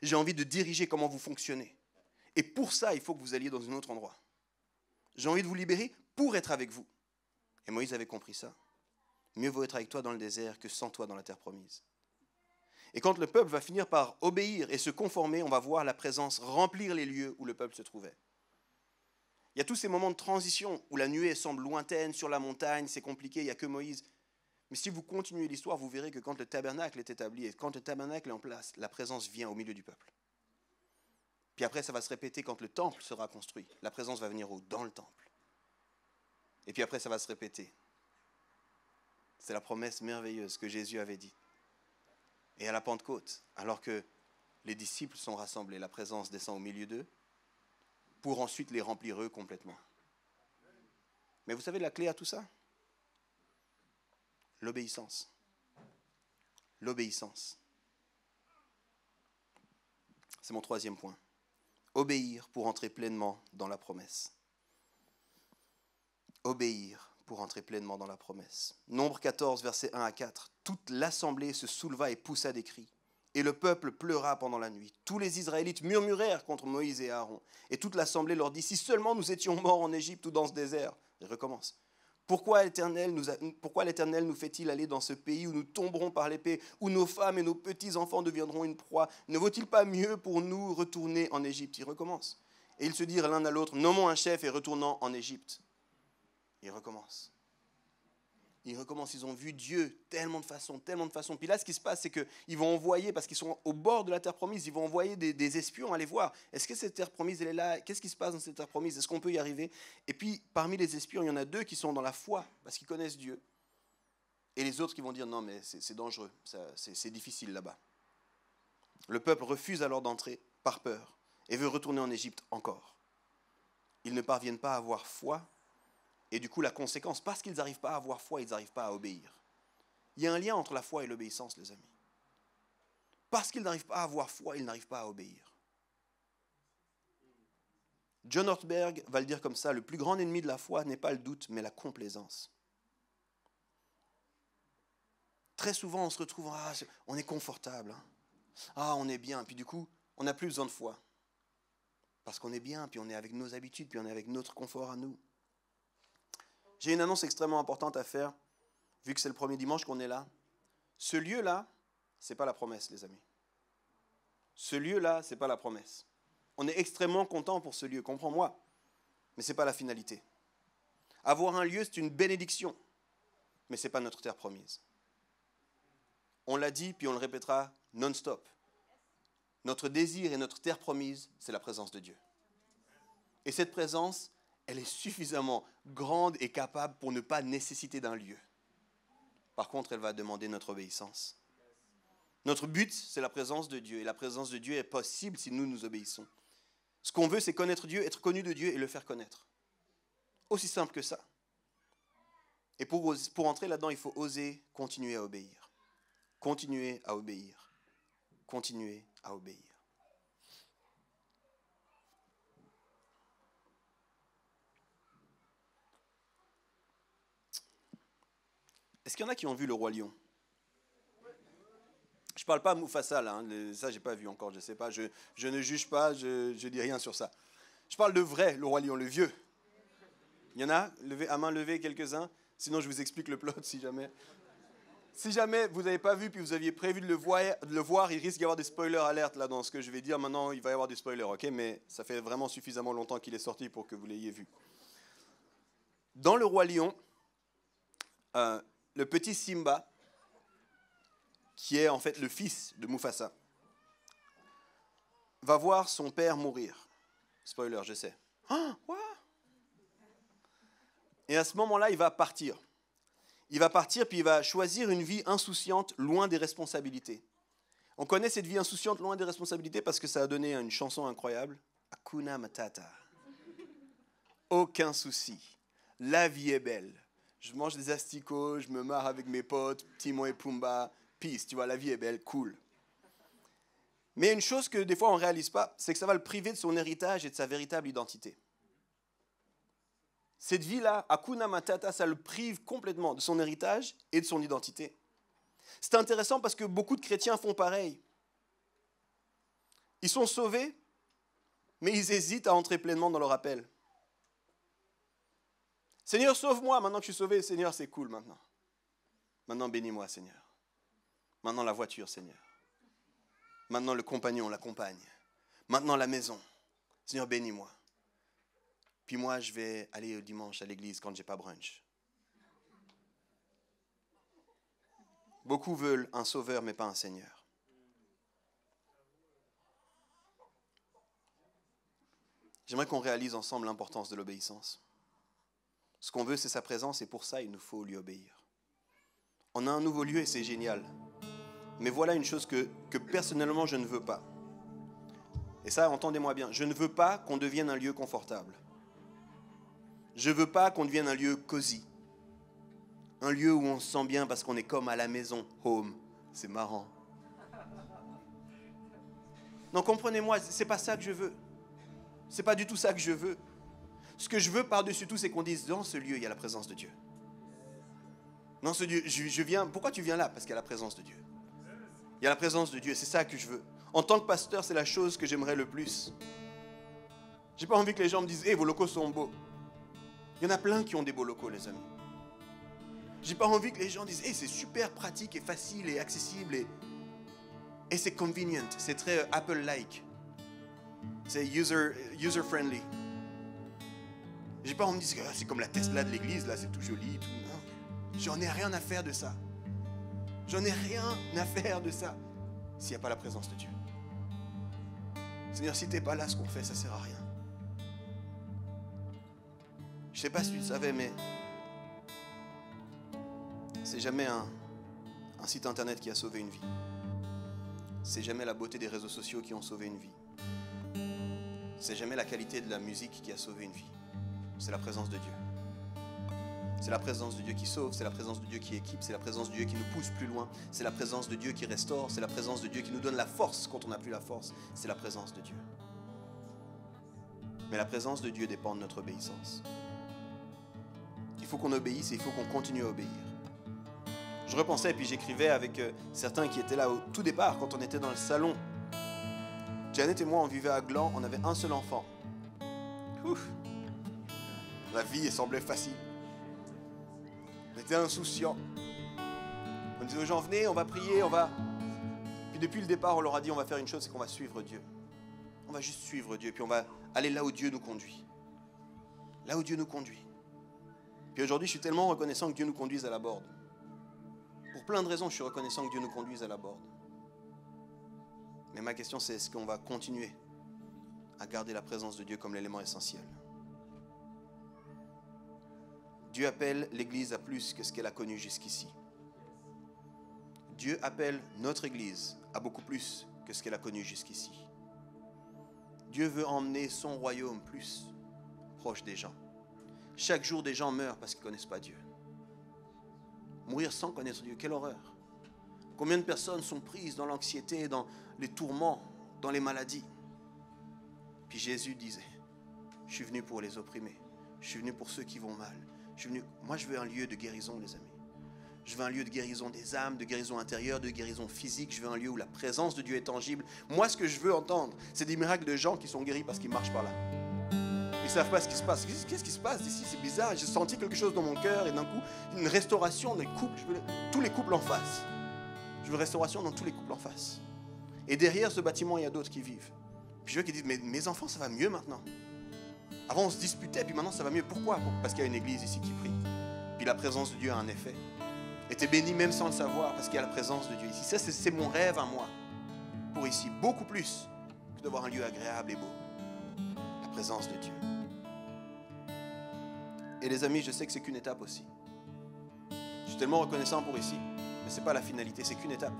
J'ai envie de diriger comment vous fonctionnez. Et pour ça, il faut que vous alliez dans un autre endroit. J'ai envie de vous libérer pour être avec vous. Et Moïse avait compris ça. Mieux vaut être avec toi dans le désert que sans toi dans la terre promise. Et quand le peuple va finir par obéir et se conformer, on va voir la présence remplir les lieux où le peuple se trouvait. Il y a tous ces moments de transition où la nuée semble lointaine sur la montagne, c'est compliqué, il n'y a que Moïse. Mais si vous continuez l'histoire, vous verrez que quand le tabernacle est établi et quand le tabernacle est en place, la présence vient au milieu du peuple. Puis après, ça va se répéter quand le temple sera construit. La présence va venir dans le temple. Et puis après, ça va se répéter. C'est la promesse merveilleuse que Jésus avait dit. Et à la Pentecôte, alors que les disciples sont rassemblés, la présence descend au milieu d'eux pour ensuite les remplir eux complètement. Mais vous savez la clé à tout ça? L'obéissance. L'obéissance. C'est mon troisième point. Obéir pour entrer pleinement dans la promesse. Obéir pour entrer pleinement dans la promesse. Nombre 14, versets 1 à 4. Toute l'assemblée se souleva et poussa des cris. Et le peuple pleura pendant la nuit. Tous les Israélites murmurèrent contre Moïse et Aaron. Et toute l'assemblée leur dit, si seulement nous étions morts en Égypte ou dans ce désert. Il recommence. Pourquoi l'Éternel nous fait-il aller dans ce pays où nous tomberons par l'épée, où nos femmes et nos petits-enfants deviendront une proie? Ne vaut-il pas mieux pour nous retourner en Égypte? Il recommence. Et ils se dirent l'un à l'autre, nommons un chef et retournons en Égypte. Il recommence. Ils recommencent, ils ont vu Dieu tellement de façons. Puis là, ce qui se passe, c'est qu'ils vont envoyer, parce qu'ils sont au bord de la terre promise, ils vont envoyer des espions aller voir. Est-ce que cette terre promise, elle est là? Qu'est-ce qui se passe dans cette terre promise? Est-ce qu'on peut y arriver? Et puis, parmi les espions, il y en a 2 qui sont dans la foi, parce qu'ils connaissent Dieu. Et les autres qui vont dire, non, mais c'est dangereux, c'est difficile là-bas. Le peuple refuse alors d'entrer, par peur, et veut retourner en Égypte encore. Ils ne parviennent pas à avoir foi. Et du coup, la conséquence, parce qu'ils n'arrivent pas à avoir foi, ils n'arrivent pas à obéir. Il y a un lien entre la foi et l'obéissance, les amis. Parce qu'ils n'arrivent pas à avoir foi, ils n'arrivent pas à obéir. John Ortberg va le dire comme ça, le plus grand ennemi de la foi n'est pas le doute, mais la complaisance. Très souvent, on se retrouve, on est confortable, on est bien, puis du coup, on n'a plus besoin de foi. Parce qu'on est bien, puis on est avec nos habitudes, puis on est avec notre confort à nous. J'ai une annonce extrêmement importante à faire, vu que c'est le premier dimanche qu'on est là. Ce lieu-là, ce n'est pas la promesse, les amis. Ce lieu-là, ce n'est pas la promesse. On est extrêmement content pour ce lieu, comprends-moi, mais ce n'est pas la finalité. Avoir un lieu, c'est une bénédiction, mais ce n'est pas notre terre promise. On l'a dit, puis on le répétera non-stop. Notre désir et notre terre promise, c'est la présence de Dieu. Et cette présence, elle est suffisamment grande et capable pour ne pas nécessiter d'un lieu. Par contre, elle va demander notre obéissance. Notre but, c'est la présence de Dieu. Et la présence de Dieu est possible si nous nous obéissons. Ce qu'on veut, c'est connaître Dieu, être connu de Dieu et le faire connaître. Aussi simple que ça. Et pour entrer là-dedans, il faut oser continuer à obéir. Continuer à obéir. Continuer à obéir. Est-ce qu'il y en a qui ont vu Le Roi Lion? Je ne parle pas à Mufasa, là, ça je n'ai pas vu encore, je ne sais pas, je ne juge pas, je ne dis rien sur ça. Je parle de vrai, Le Roi Lion, le vieux. Il y en a? À main levée, quelques-uns? Sinon je vous explique le plot si jamais. Si jamais vous n'avez pas vu puis vous aviez prévu de le voir, il risque d'y avoir des spoilers alertes là dans ce que je vais dire. Maintenant, il va y avoir des spoilers, ok? Mais ça fait vraiment suffisamment longtemps qu'il est sorti pour que vous l'ayez vu. Dans Le Roi Lion, le petit Simba, qui est en fait le fils de Mufasa, va voir son père mourir. Spoiler, je sais. Quoi? Et à ce moment-là, il va partir. Il va partir, puis il va choisir une vie insouciante, loin des responsabilités. On connaît cette vie insouciante, loin des responsabilités, parce que ça a donné une chanson incroyable. Hakuna Matata. Aucun souci. La vie est belle. Je mange des asticots, je me marre avec mes potes, Timon et Pumba, peace, tu vois, la vie est belle, cool. Mais une chose que des fois on ne réalise pas, c'est que ça va le priver de son héritage et de sa véritable identité. Cette vie-là, Hakuna Matata, ça le prive complètement de son héritage et de son identité. C'est intéressant parce que beaucoup de chrétiens font pareil. Ils sont sauvés, mais ils hésitent à entrer pleinement dans leur appel. Seigneur, sauve-moi. Maintenant que je suis sauvé, Seigneur, c'est cool maintenant. Maintenant, bénis-moi, Seigneur. Maintenant, la voiture, Seigneur. Maintenant, le compagnon, la compagne. Maintenant, la maison. Seigneur, bénis-moi. Puis moi, je vais aller au dimanche à l'église quand j'ai pas brunch. Beaucoup veulent un sauveur, mais pas un Seigneur. J'aimerais qu'on réalise ensemble l'importance de l'obéissance. Ce qu'on veut, c'est sa présence, et pour ça, il nous faut lui obéir. On a un nouveau lieu et c'est génial. Mais voilà une chose que personnellement, je ne veux pas. Et ça, entendez-moi bien, je ne veux pas qu'on devienne un lieu confortable. Je ne veux pas qu'on devienne un lieu cosy. Un lieu où on se sent bien parce qu'on est comme à la maison, home. C'est marrant. Non, comprenez-moi, ce n'est pas ça que je veux. C'est pas du tout ça que je veux. Ce que je veux par-dessus tout, c'est qu'on dise, dans ce lieu, il y a la présence de Dieu. Dans ce lieu, je viens. Pourquoi tu viens là? Parce qu'il y a la présence de Dieu. Il y a la présence de Dieu, c'est ça que je veux. En tant que pasteur, c'est la chose que j'aimerais le plus. J'ai pas envie que les gens me disent, vos locaux sont beaux. Il y en a plein qui ont des beaux locaux, les amis. J'ai pas envie que les gens disent, c'est super pratique et facile et accessible et c'est convenient. C'est très Apple-like. C'est user-friendly. J'ai pas envie de dire, c'est comme la Tesla de l'église, là, c'est tout joli. Tout... Non. J'en ai rien à faire de ça. J'en ai rien à faire de ça s'il n'y a pas la présence de Dieu. Seigneur, si tu n'es pas là, ce qu'on fait, ça ne sert à rien. Je ne sais pas si tu le savais, mais c'est jamais un site internet qui a sauvé une vie. C'est jamais la beauté des réseaux sociaux qui ont sauvé une vie. C'est jamais la qualité de la musique qui a sauvé une vie. C'est la présence de Dieu. C'est la présence de Dieu qui sauve, c'est la présence de Dieu qui équipe, c'est la présence de Dieu qui nous pousse plus loin, c'est la présence de Dieu qui restaure, c'est la présence de Dieu qui nous donne la force quand on n'a plus la force. C'est la présence de Dieu. Mais la présence de Dieu dépend de notre obéissance. Il faut qu'on obéisse et il faut qu'on continue à obéir. Je repensais et puis j'écrivais avec certains qui étaient là au tout départ, quand on était dans le salon. Janet et moi, on vivait à Gland, on avait un seul enfant. Ouf. La vie semblait facile. On était insouciants. On disait aux gens, venez, on va prier, on va... Puis depuis le départ, on leur a dit, on va faire une chose, c'est qu'on va suivre Dieu. On va juste suivre Dieu, puis on va aller là où Dieu nous conduit. Là où Dieu nous conduit. Puis aujourd'hui, je suis tellement reconnaissant que Dieu nous conduise à la Borde. Pour plein de raisons, je suis reconnaissant que Dieu nous conduise à la Borde. Mais ma question, c'est est-ce qu'on va continuer à garder la présence de Dieu comme l'élément essentiel? Dieu appelle l'Église à plus que ce qu'elle a connu jusqu'ici. Dieu appelle notre Église à beaucoup plus que ce qu'elle a connu jusqu'ici. Dieu veut emmener son royaume plus proche des gens. Chaque jour, des gens meurent parce qu'ils ne connaissent pas Dieu. Mourir sans connaître Dieu, quelle horreur! Combien de personnes sont prises dans l'anxiété, dans les tourments, dans les maladies? Puis Jésus disait, je suis venu pour les opprimés, je suis venu pour ceux qui vont mal. Moi, je veux un lieu de guérison, les amis. Je veux un lieu de guérison des âmes, de guérison intérieure, de guérison physique. Je veux un lieu où la présence de Dieu est tangible. Moi, ce que je veux entendre, c'est des miracles de gens qui sont guéris parce qu'ils marchent par là. Ils ne savent pas ce qui se passe. Qu'est-ce qui se passe ici? C'est bizarre. J'ai senti quelque chose dans mon cœur et d'un coup, une restauration des couples. Je veux tous les couples en face. Je veux restauration dans tous les couples en face. Et derrière ce bâtiment, il y a d'autres qui vivent. Puis je veux qu'ils disent, mais mes enfants, ça va mieux maintenant. Avant, on se disputait, puis maintenant, ça va mieux. Pourquoi? Parce qu'il y a une église ici qui prie. Puis la présence de Dieu a un effet. Et tu es béni même sans le savoir, parce qu'il y a la présence de Dieu ici. Ça, c'est mon rêve à moi. Pour ici, beaucoup plus que d'avoir un lieu agréable et beau. La présence de Dieu. Et les amis, je sais que c'est qu'une étape aussi. Je suis tellement reconnaissant pour ici, mais ce n'est pas la finalité, c'est qu'une étape.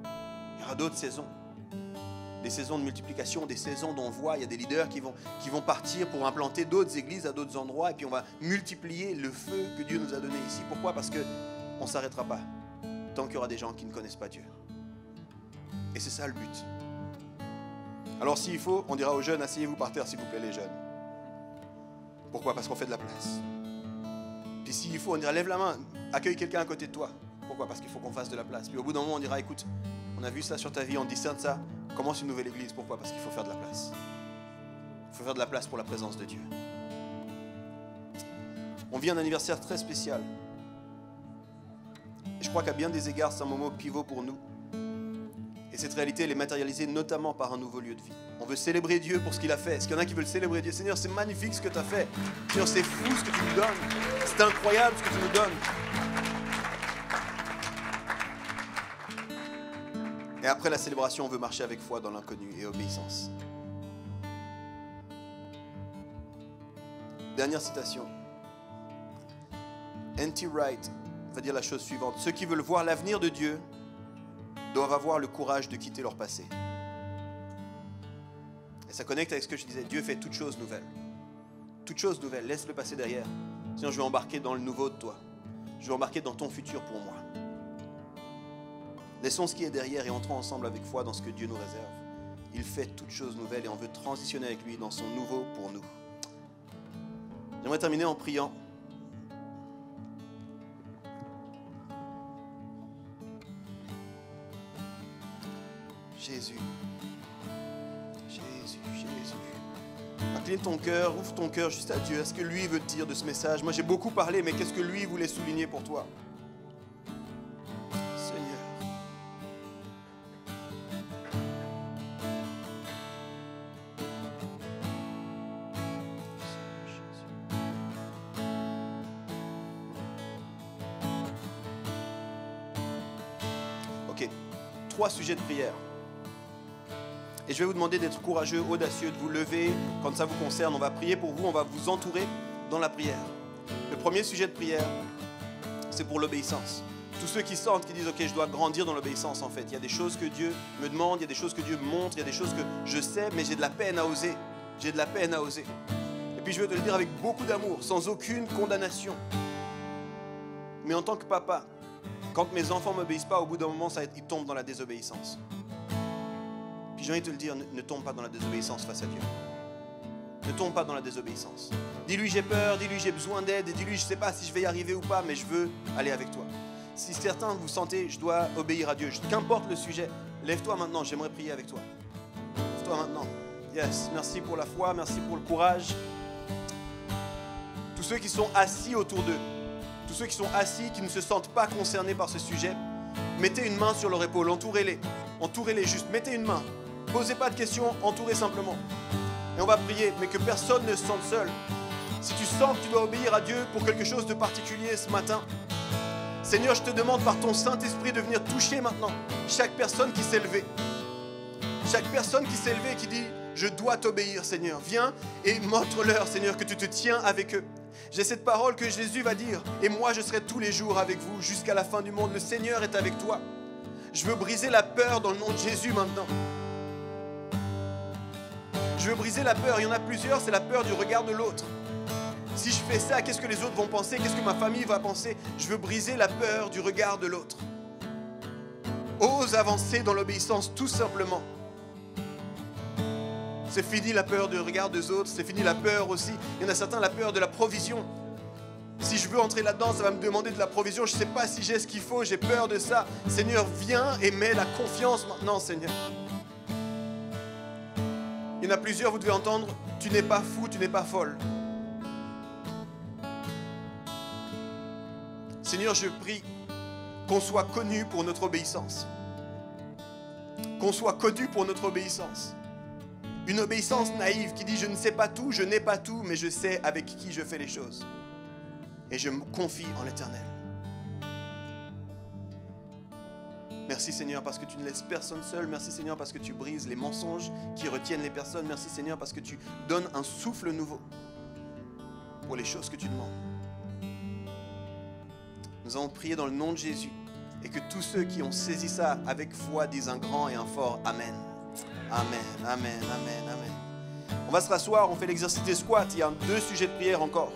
Il y aura d'autres saisons. Des saisons de multiplication, des saisons dont on voit, il y a des leaders qui vont partir pour implanter d'autres églises à d'autres endroits et puis on va multiplier le feu que Dieu nous a donné ici. Pourquoi? Parce qu'on ne s'arrêtera pas tant qu'il y aura des gens qui ne connaissent pas Dieu. Et c'est ça le but. Alors s'il faut, on dira aux jeunes, asseyez-vous par terre s'il vous plaît les jeunes. Pourquoi? Parce qu'on fait de la place. Puis s'il faut, on dira, lève la main, accueille quelqu'un à côté de toi. Pourquoi? Parce qu'il faut qu'on fasse de la place. Puis au bout d'un moment, on dira, écoute, on a vu ça sur ta vie, on discerne ça. Commence une nouvelle église. Pourquoi? Parce qu'il faut faire de la place. Il faut faire de la place pour la présence de Dieu. On vit un anniversaire très spécial. Et je crois qu'à bien des égards, c'est un moment pivot pour nous. Et cette réalité, elle est matérialisée notamment par un nouveau lieu de vie. On veut célébrer Dieu pour ce qu'il a fait. Est-ce qu'il y en a qui veulent célébrer Dieu? Seigneur, c'est magnifique ce que tu as fait. Seigneur, c'est fou ce que tu nous donnes. C'est incroyable ce que tu nous donnes. Et après la célébration, on veut marcher avec foi dans l'inconnu et obéissance. Dernière citation. N.T. Wright va dire la chose suivante. Ceux qui veulent voir l'avenir de Dieu doivent avoir le courage de quitter leur passé. Et ça connecte avec ce que je disais. Dieu fait toutes choses nouvelles. Toutes choses nouvelles. Laisse le passé derrière. Sinon, je vais embarquer dans le nouveau de toi. Je vais embarquer dans ton futur pour moi. Laissons ce qui est derrière et entrons ensemble avec foi dans ce que Dieu nous réserve. Il fait toutes choses nouvelles et on veut transitionner avec lui dans son nouveau pour nous. J'aimerais terminer en priant. Jésus. Jésus, Jésus. Incline ton cœur, ouvre ton cœur juste à Dieu. Est-ce que lui veut te dire de ce message? Moi j'ai beaucoup parlé, mais qu'est-ce que lui voulait souligner pour toi? Seigneur. Ok, 3 sujets de prière. Et je vais vous demander d'être courageux, audacieux, de vous lever quand ça vous concerne. On va prier pour vous, on va vous entourer dans la prière. Le premier sujet de prière, c'est pour l'obéissance. Tous ceux qui sentent, qui disent « Ok, je dois grandir dans l'obéissance en fait. Il y a des choses que Dieu me demande, il y a des choses que Dieu me montre, il y a des choses que je sais, mais j'ai de la peine à oser. J'ai de la peine à oser. » Et puis je veux te le dire avec beaucoup d'amour, sans aucune condamnation. Mais en tant que papa, quand mes enfants ne m'obéissent pas, au bout d'un moment, ils tombent dans la désobéissance. Puis j'ai envie de te le dire, ne tombe pas dans la désobéissance face à Dieu. Ne tombe pas dans la désobéissance. Dis-lui j'ai peur, dis-lui j'ai besoin d'aide, et dis-lui je ne sais pas si je vais y arriver ou pas, mais je veux aller avec toi. Si certains vous sentez, je dois obéir à Dieu, qu'importe le sujet, lève-toi maintenant, j'aimerais prier avec toi. Lève-toi maintenant. Yes, merci pour la foi, merci pour le courage. Tous ceux qui sont assis autour d'eux, tous ceux qui sont assis, qui ne se sentent pas concernés par ce sujet, mettez une main sur leur épaule, entourez-les. Entourez-les juste, mettez une main. Posez pas de questions, entourez simplement. Et on va prier, mais que personne ne se sente seul. Si tu sens que tu dois obéir à Dieu pour quelque chose de particulier ce matin, Seigneur, je te demande par ton Saint-Esprit de venir toucher maintenant chaque personne qui s'est levée. Chaque personne qui s'est levée et qui dit « Je dois t'obéir, Seigneur. Viens et montre-leur, Seigneur, que tu te tiens avec eux. » J'ai cette parole que Jésus va dire « Et moi, je serai tous les jours avec vous jusqu'à la fin du monde. Le Seigneur est avec toi. » Je veux briser la peur dans le nom de Jésus maintenant. Je veux briser la peur. Il y en a plusieurs, c'est la peur du regard de l'autre. Si je fais ça, qu'est-ce que les autres vont penser? Qu'est-ce que ma famille va penser? Je veux briser la peur du regard de l'autre. Ose avancer dans l'obéissance tout simplement. C'est fini la peur du regard des autres, c'est fini la peur aussi. Il y en a certains, la peur de la provision. Si je veux entrer là-dedans, ça va me demander de la provision. Je ne sais pas si j'ai ce qu'il faut, j'ai peur de ça. Seigneur, viens et mets la confiance maintenant, Seigneur. Il y en a plusieurs, vous devez entendre, tu n'es pas fou, tu n'es pas folle. Seigneur, je prie qu'on soit connu pour notre obéissance. Qu'on soit connu pour notre obéissance. Une obéissance naïve qui dit je ne sais pas tout, je n'ai pas tout, mais je sais avec qui je fais les choses. Et je me confie en l'Éternel. Merci Seigneur parce que tu ne laisses personne seul. Merci Seigneur parce que tu brises les mensonges qui retiennent les personnes. Merci Seigneur parce que tu donnes un souffle nouveau pour les choses que tu demandes. Nous allons prier dans le nom de Jésus et que tous ceux qui ont saisi ça avec foi disent un grand et un fort Amen. Amen, Amen, Amen, Amen. On va se rasseoir, on fait l'exercice des squats. Il y a 2 sujets de prière encore.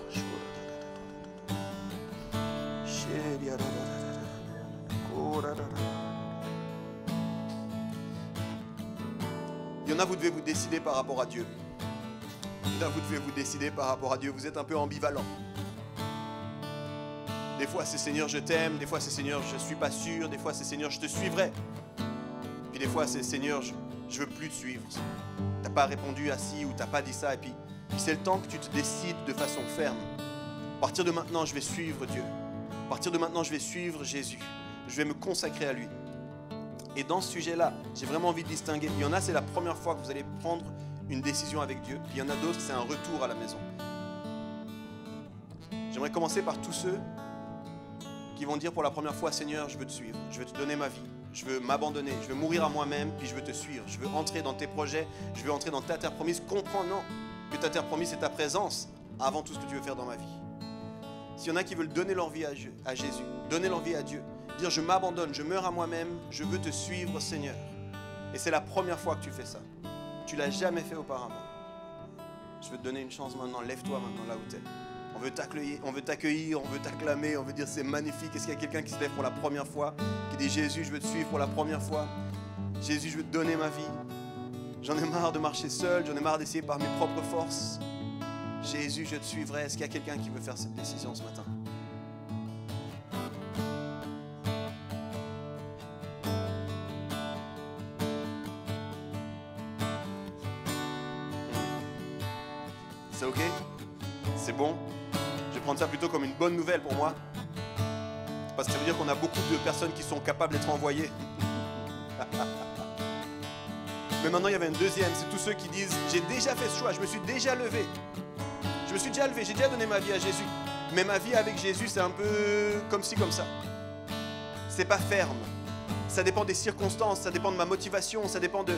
Il y en a, vous devez vous décider par rapport à Dieu. Il y en a, vous devez vous décider par rapport à Dieu. Vous êtes un peu ambivalent. Des fois, c'est Seigneur, je t'aime. Des fois, c'est Seigneur, je ne suis pas sûr. Des fois, c'est Seigneur, je te suivrai. Puis des fois, c'est Seigneur, je veux plus te suivre. Tu n'as pas répondu à ci ou tu n'as pas dit ça. Et puis c'est le temps que tu te décides de façon ferme. À partir de maintenant, je vais suivre Dieu. À partir de maintenant, je vais suivre Jésus. Je vais me consacrer à lui. Et dans ce sujet-là, j'ai vraiment envie de distinguer. Il y en a, c'est la première fois que vous allez prendre une décision avec Dieu. Puis il y en a d'autres, c'est un retour à la maison. J'aimerais commencer par tous ceux qui vont dire pour la première fois, Seigneur, je veux te suivre. Je veux te donner ma vie. Je veux m'abandonner. Je veux mourir à moi-même, puis je veux te suivre. Je veux entrer dans tes projets. Je veux entrer dans ta terre promise. Comprends, non, que ta terre promise, c'est ta présence avant tout ce que tu veux faire dans ma vie. S'il y en a qui veulent donner leur vie à Jésus, donner leur vie à Dieu, dire je m'abandonne, je meurs à moi-même, je veux te suivre Seigneur. Et c'est la première fois que tu fais ça. Tu ne l'as jamais fait auparavant. Je veux te donner une chance maintenant, lève-toi maintenant là où tu es. On veut t'accueillir, on veut t'acclamer, on veut dire c'est magnifique. Est-ce qu'il y a quelqu'un qui se lève pour la première fois, qui dit Jésus, je veux te suivre pour la première fois. Jésus, je veux te donner ma vie. J'en ai marre de marcher seul, j'en ai marre d'essayer par mes propres forces. Jésus, je te suivrai. Est-ce qu'il y a quelqu'un qui veut faire cette décision ce matin? C'est ok? C'est bon? Je vais prendre ça plutôt comme une bonne nouvelle pour moi. Parce que ça veut dire qu'on a beaucoup de personnes qui sont capables d'être envoyées. Mais maintenant, il y avait une deuxième. C'est tous ceux qui disent, j'ai déjà fait ce choix, je me suis déjà levé. Je me suis déjà levé, j'ai déjà donné ma vie à Jésus. Mais ma vie avec Jésus, c'est un peu comme ci, comme ça. C'est pas ferme. Ça dépend des circonstances, ça dépend de ma motivation, ça dépend du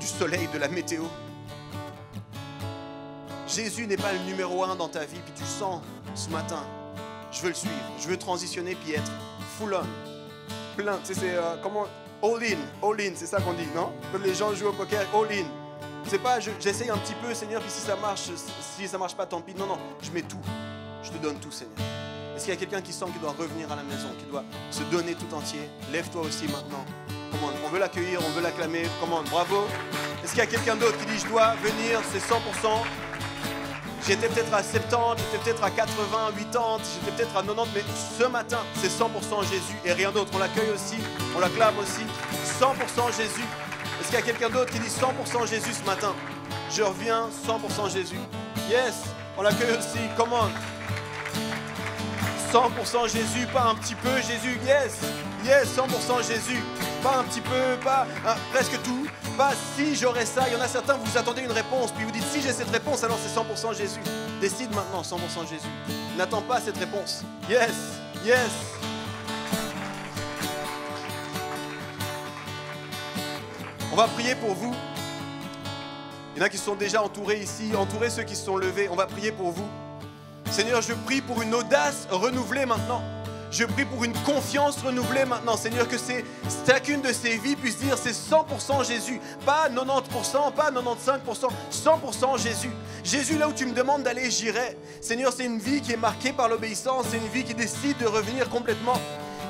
soleil, de la météo. Jésus n'est pas le numéro 1 dans ta vie, puis tu sens ce matin, je veux le suivre, je veux transitionner, puis être full on, plein, tu sais, c'est comment, all in, c'est ça qu'on dit, non? Quand les gens jouent au poker, all in. C'est pas, j'essaye un petit peu, Seigneur, puis si ça marche pas, tant pis. Non, non, je mets tout, je te donne tout, Seigneur. Est-ce qu'il y a quelqu'un qui sent qu'il doit revenir à la maison, qui doit se donner tout entier? Lève-toi aussi maintenant. Comment on veut l'accueillir, on veut l'acclamer. Comment bravo. Est-ce qu'il y a quelqu'un d'autre qui dit, je dois venir, c'est 100%. J'étais peut-être à 70, j'étais peut-être à 80, 80, j'étais peut-être à 90, mais ce matin, c'est 100% Jésus et rien d'autre. On l'accueille aussi, on l'acclame aussi. 100% Jésus. Est-ce qu'il y a quelqu'un d'autre qui dit 100% Jésus ce matin? Je reviens, 100% Jésus. Yes, on l'accueille aussi, come on. 100% Jésus, pas un petit peu Jésus, yes, yes, 100% Jésus. Pas un petit peu, pas presque tout. Pas si j'aurais ça. Il y en a certains, vous vous attendez une réponse, puis vous dites si j'ai cette réponse, alors c'est 100% Jésus. Décide maintenant, 100% Jésus. N'attends pas cette réponse. Yes, yes. On va prier pour vous. Il y en a qui sont déjà entourés ici, entourez ceux qui se sont levés. On va prier pour vous. Seigneur, je prie pour une audace renouvelée maintenant. Je prie pour une confiance renouvelée maintenant, Seigneur, que chacune de ces vies puisse dire c'est 100% Jésus, pas 90%, pas 95%, 100% Jésus. Jésus, là où tu me demandes d'aller, j'irai. Seigneur, c'est une vie qui est marquée par l'obéissance, c'est une vie qui décide de revenir complètement.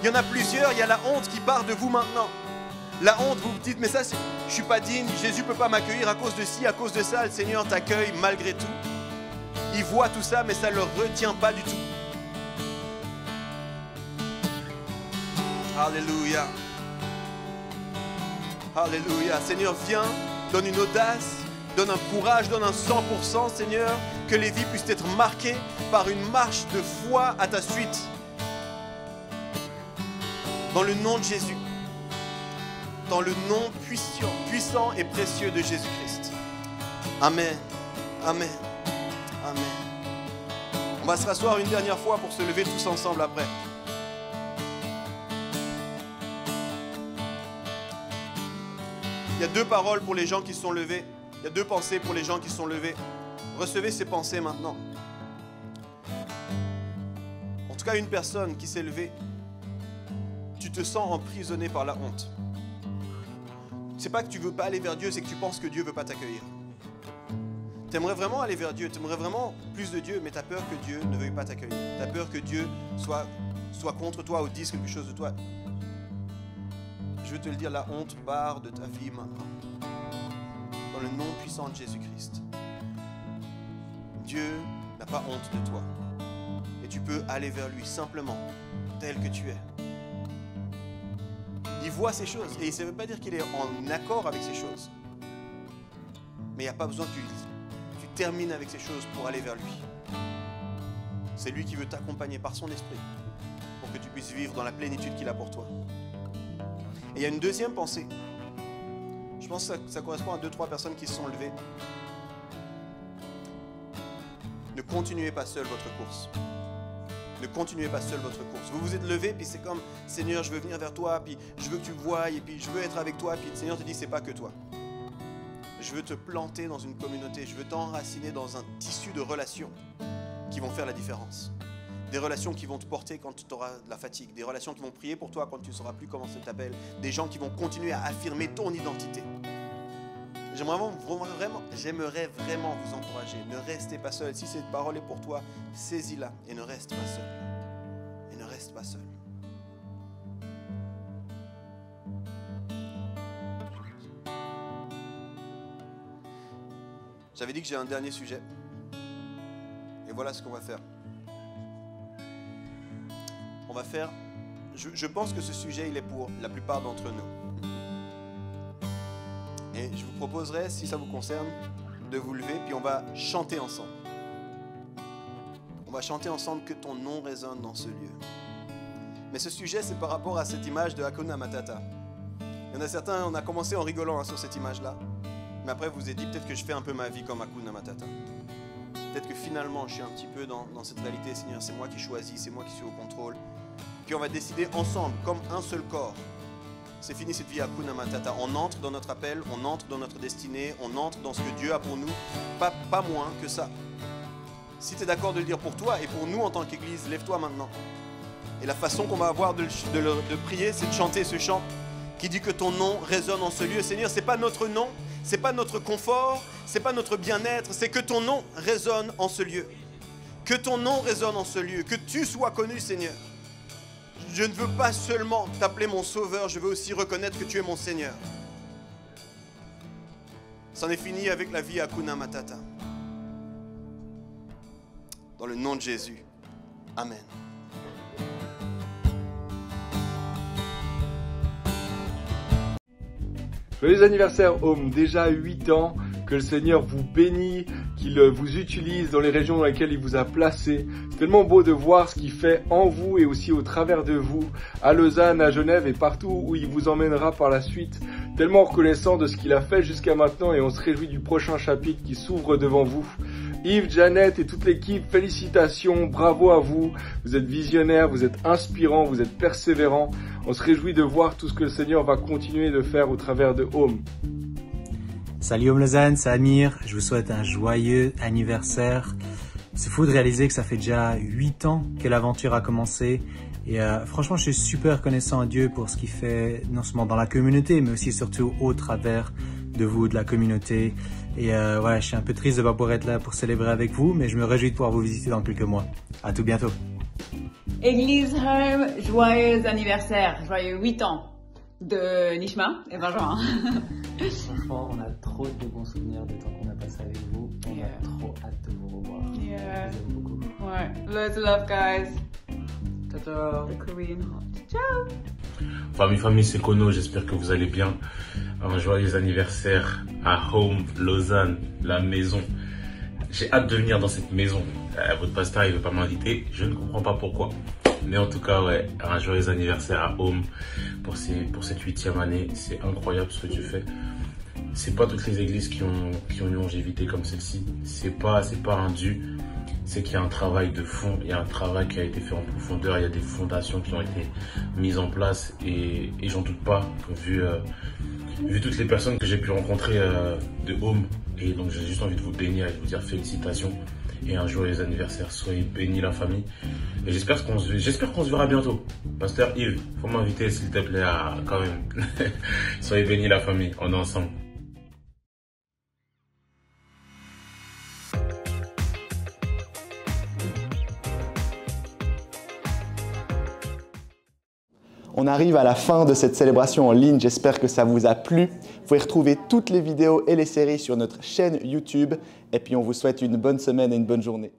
Il y en a plusieurs, il y a la honte qui part de vous maintenant. La honte, vous vous dites, mais ça, je ne suis pas digne, Jésus ne peut pas m'accueillir à cause de ci, à cause de ça. Le Seigneur t'accueille malgré tout. Il voit tout ça, mais ça ne le retient pas du tout. Alléluia. Alléluia. Seigneur, viens, donne une audace, donne un courage, donne un 100%, Seigneur, que les vies puissent être marquées par une marche de foi à ta suite. Dans le nom de Jésus. Dans le nom puissant et précieux de Jésus-Christ. Amen. Amen. Amen. On va se rasseoir une dernière fois pour se lever tous ensemble après. Il y a 2 paroles pour les gens qui se sont levés. Il y a 2 pensées pour les gens qui se sont levés. Recevez ces pensées maintenant. En tout cas, une personne qui s'est levée, tu te sens emprisonné par la honte. C'est pas que tu veux pas aller vers Dieu, c'est que tu penses que Dieu veut pas t'accueillir. Tu aimerais vraiment aller vers Dieu, tu aimerais vraiment plus de Dieu, mais tu as peur que Dieu ne veuille pas t'accueillir. Tu as peur que Dieu soit contre toi ou dise quelque chose de toi. Je veux te le dire, la honte part de ta vie maintenant. Dans le nom puissant de Jésus-Christ. Dieu n'a pas honte de toi. Et tu peux aller vers lui simplement, tel que tu es. Il voit ces choses. Et ça ne veut pas dire qu'il est en accord avec ces choses. Mais il n'y a pas besoin que tu termines avec ces choses pour aller vers lui. C'est lui qui veut t'accompagner par son esprit pour que tu puisses vivre dans la plénitude qu'il a pour toi. Et il y a une deuxième pensée. Je pense que ça correspond à 2-3 personnes qui se sont levées. Ne continuez pas seul votre course. Ne continuez pas seul votre course. Vous vous êtes levé, puis c'est comme, Seigneur, je veux venir vers toi, puis je veux que tu me voies, et puis je veux être avec toi, puis le Seigneur te dit, c'est pas que toi. Je veux te planter dans une communauté, je veux t'enraciner dans un tissu de relations qui vont faire la différence. Des relations qui vont te porter quand tu auras de la fatigue. Des relations qui vont prier pour toi quand tu ne sauras plus comment ça t'appelle. Des gens qui vont continuer à affirmer ton identité. J'aimerais vraiment vous encourager. Ne restez pas seul. Si cette parole est pour toi, saisis-la et ne reste pas seul. Et ne reste pas seul. J'avais dit que j'ai un dernier sujet. Et voilà ce qu'on va faire. On va faire... Je pense que ce sujet, il est pour la plupart d'entre nous. Et je vous proposerai, si ça vous concerne, de vous lever, puis on va chanter ensemble. On va chanter ensemble que ton nom résonne dans ce lieu. Mais ce sujet, c'est par rapport à cette image de Hakuna Matata. Il y en a certains, on a commencé en rigolant sur cette image-là. Mais après, vous vous êtes dit, peut-être que je fais un peu ma vie comme Hakuna Matata. Peut-être que finalement, je suis un petit peu dans cette réalité. Seigneur, c'est moi qui choisis, c'est moi qui suis au contrôle. Puis on va décider ensemble, comme un seul corps. C'est fini cette vie Hakuna Matata. On entre dans notre appel, on entre dans notre destinée, on entre dans ce que Dieu a pour nous. Pas moins que ça. Si tu es d'accord de le dire pour toi et pour nous en tant qu'Église, lève-toi maintenant. Et la façon qu'on va avoir de prier, c'est de chanter ce chant qui dit que ton nom résonne en ce lieu. Seigneur, ce n'est pas notre nom, ce n'est pas notre confort, ce n'est pas notre bien-être, c'est que ton nom résonne en ce lieu. Que ton nom résonne en ce lieu, que tu sois connu, Seigneur. Je ne veux pas seulement t'appeler mon sauveur, je veux aussi reconnaître que tu es mon Seigneur. C'en est fini avec la vie Hakuna Matata. Dans le nom de Jésus. Amen. Joyeux anniversaire Home, déjà 8 ans, que le Seigneur vous bénisse, qu'il vous utilise dans les régions dans lesquelles il vous a placé. C'est tellement beau de voir ce qu'il fait en vous et aussi au travers de vous, à Lausanne, à Genève et partout où il vous emmènera par la suite. Tellement reconnaissant de ce qu'il a fait jusqu'à maintenant et on se réjouit du prochain chapitre qui s'ouvre devant vous. Yves, Jeannette et toute l'équipe, félicitations, bravo à vous. Vous êtes visionnaires, vous êtes inspirants, vous êtes persévérants. On se réjouit de voir tout ce que le Seigneur va continuer de faire au travers de Home. Salut Home Lausanne, c'est Amir. Je vous souhaite un joyeux anniversaire. C'est fou de réaliser que ça fait déjà 8 ans que l'aventure a commencé. Et franchement, je suis super reconnaissant à Dieu pour ce qu'il fait, non seulement dans la communauté, mais aussi surtout au travers de vous, de la communauté. Et voilà, je suis un peu triste de ne pas pouvoir être là pour célébrer avec vous, mais je me réjouis de pouvoir vous visiter dans quelques mois. À tout bientôt. Église Home, joyeux anniversaire, joyeux 8 ans de Nishma et Benjamin. Franchement, on a trop de bons souvenirs des temps qu'on a passé avec vous. On a trop hâte de vous revoir. Yeah. Je vous aime beaucoup. Ouais. Loads of love, guys. Ciao. The Korean heart. Ciao. Famille, c'est Kono, j'espère que vous allez bien. Un joyeux anniversaire à Home Lausanne, la maison. J'ai hâte de venir dans cette maison. Votre pasteur, il veut pas m'inviter, je ne comprends pas pourquoi. Mais en tout cas, ouais, un joyeux anniversaire à Home pour cette 8e année. C'est incroyable ce que tu fais. C'est pas toutes les églises qui ont une longévité comme celle-ci. C'est pas un dû. C'est qu'il y a un travail de fond, il y a un travail qui a été fait en profondeur, il y a des fondations qui ont été mises en place et j'en doute pas, vu toutes les personnes que j'ai pu rencontrer de Home. Et donc j'ai juste envie de vous bénir et de vous dire félicitations et un joyeux anniversaire. Soyez bénis la famille. Et j'espère qu'on se verra bientôt. Pasteur Yves, faut m'inviter s'il te plaît quand même. Soyez bénis la famille, on est ensemble. On arrive à la fin de cette célébration en ligne, j'espère que ça vous a plu. Vous pouvez retrouver toutes les vidéos et les séries sur notre chaîne YouTube. Et puis on vous souhaite une bonne semaine et une bonne journée.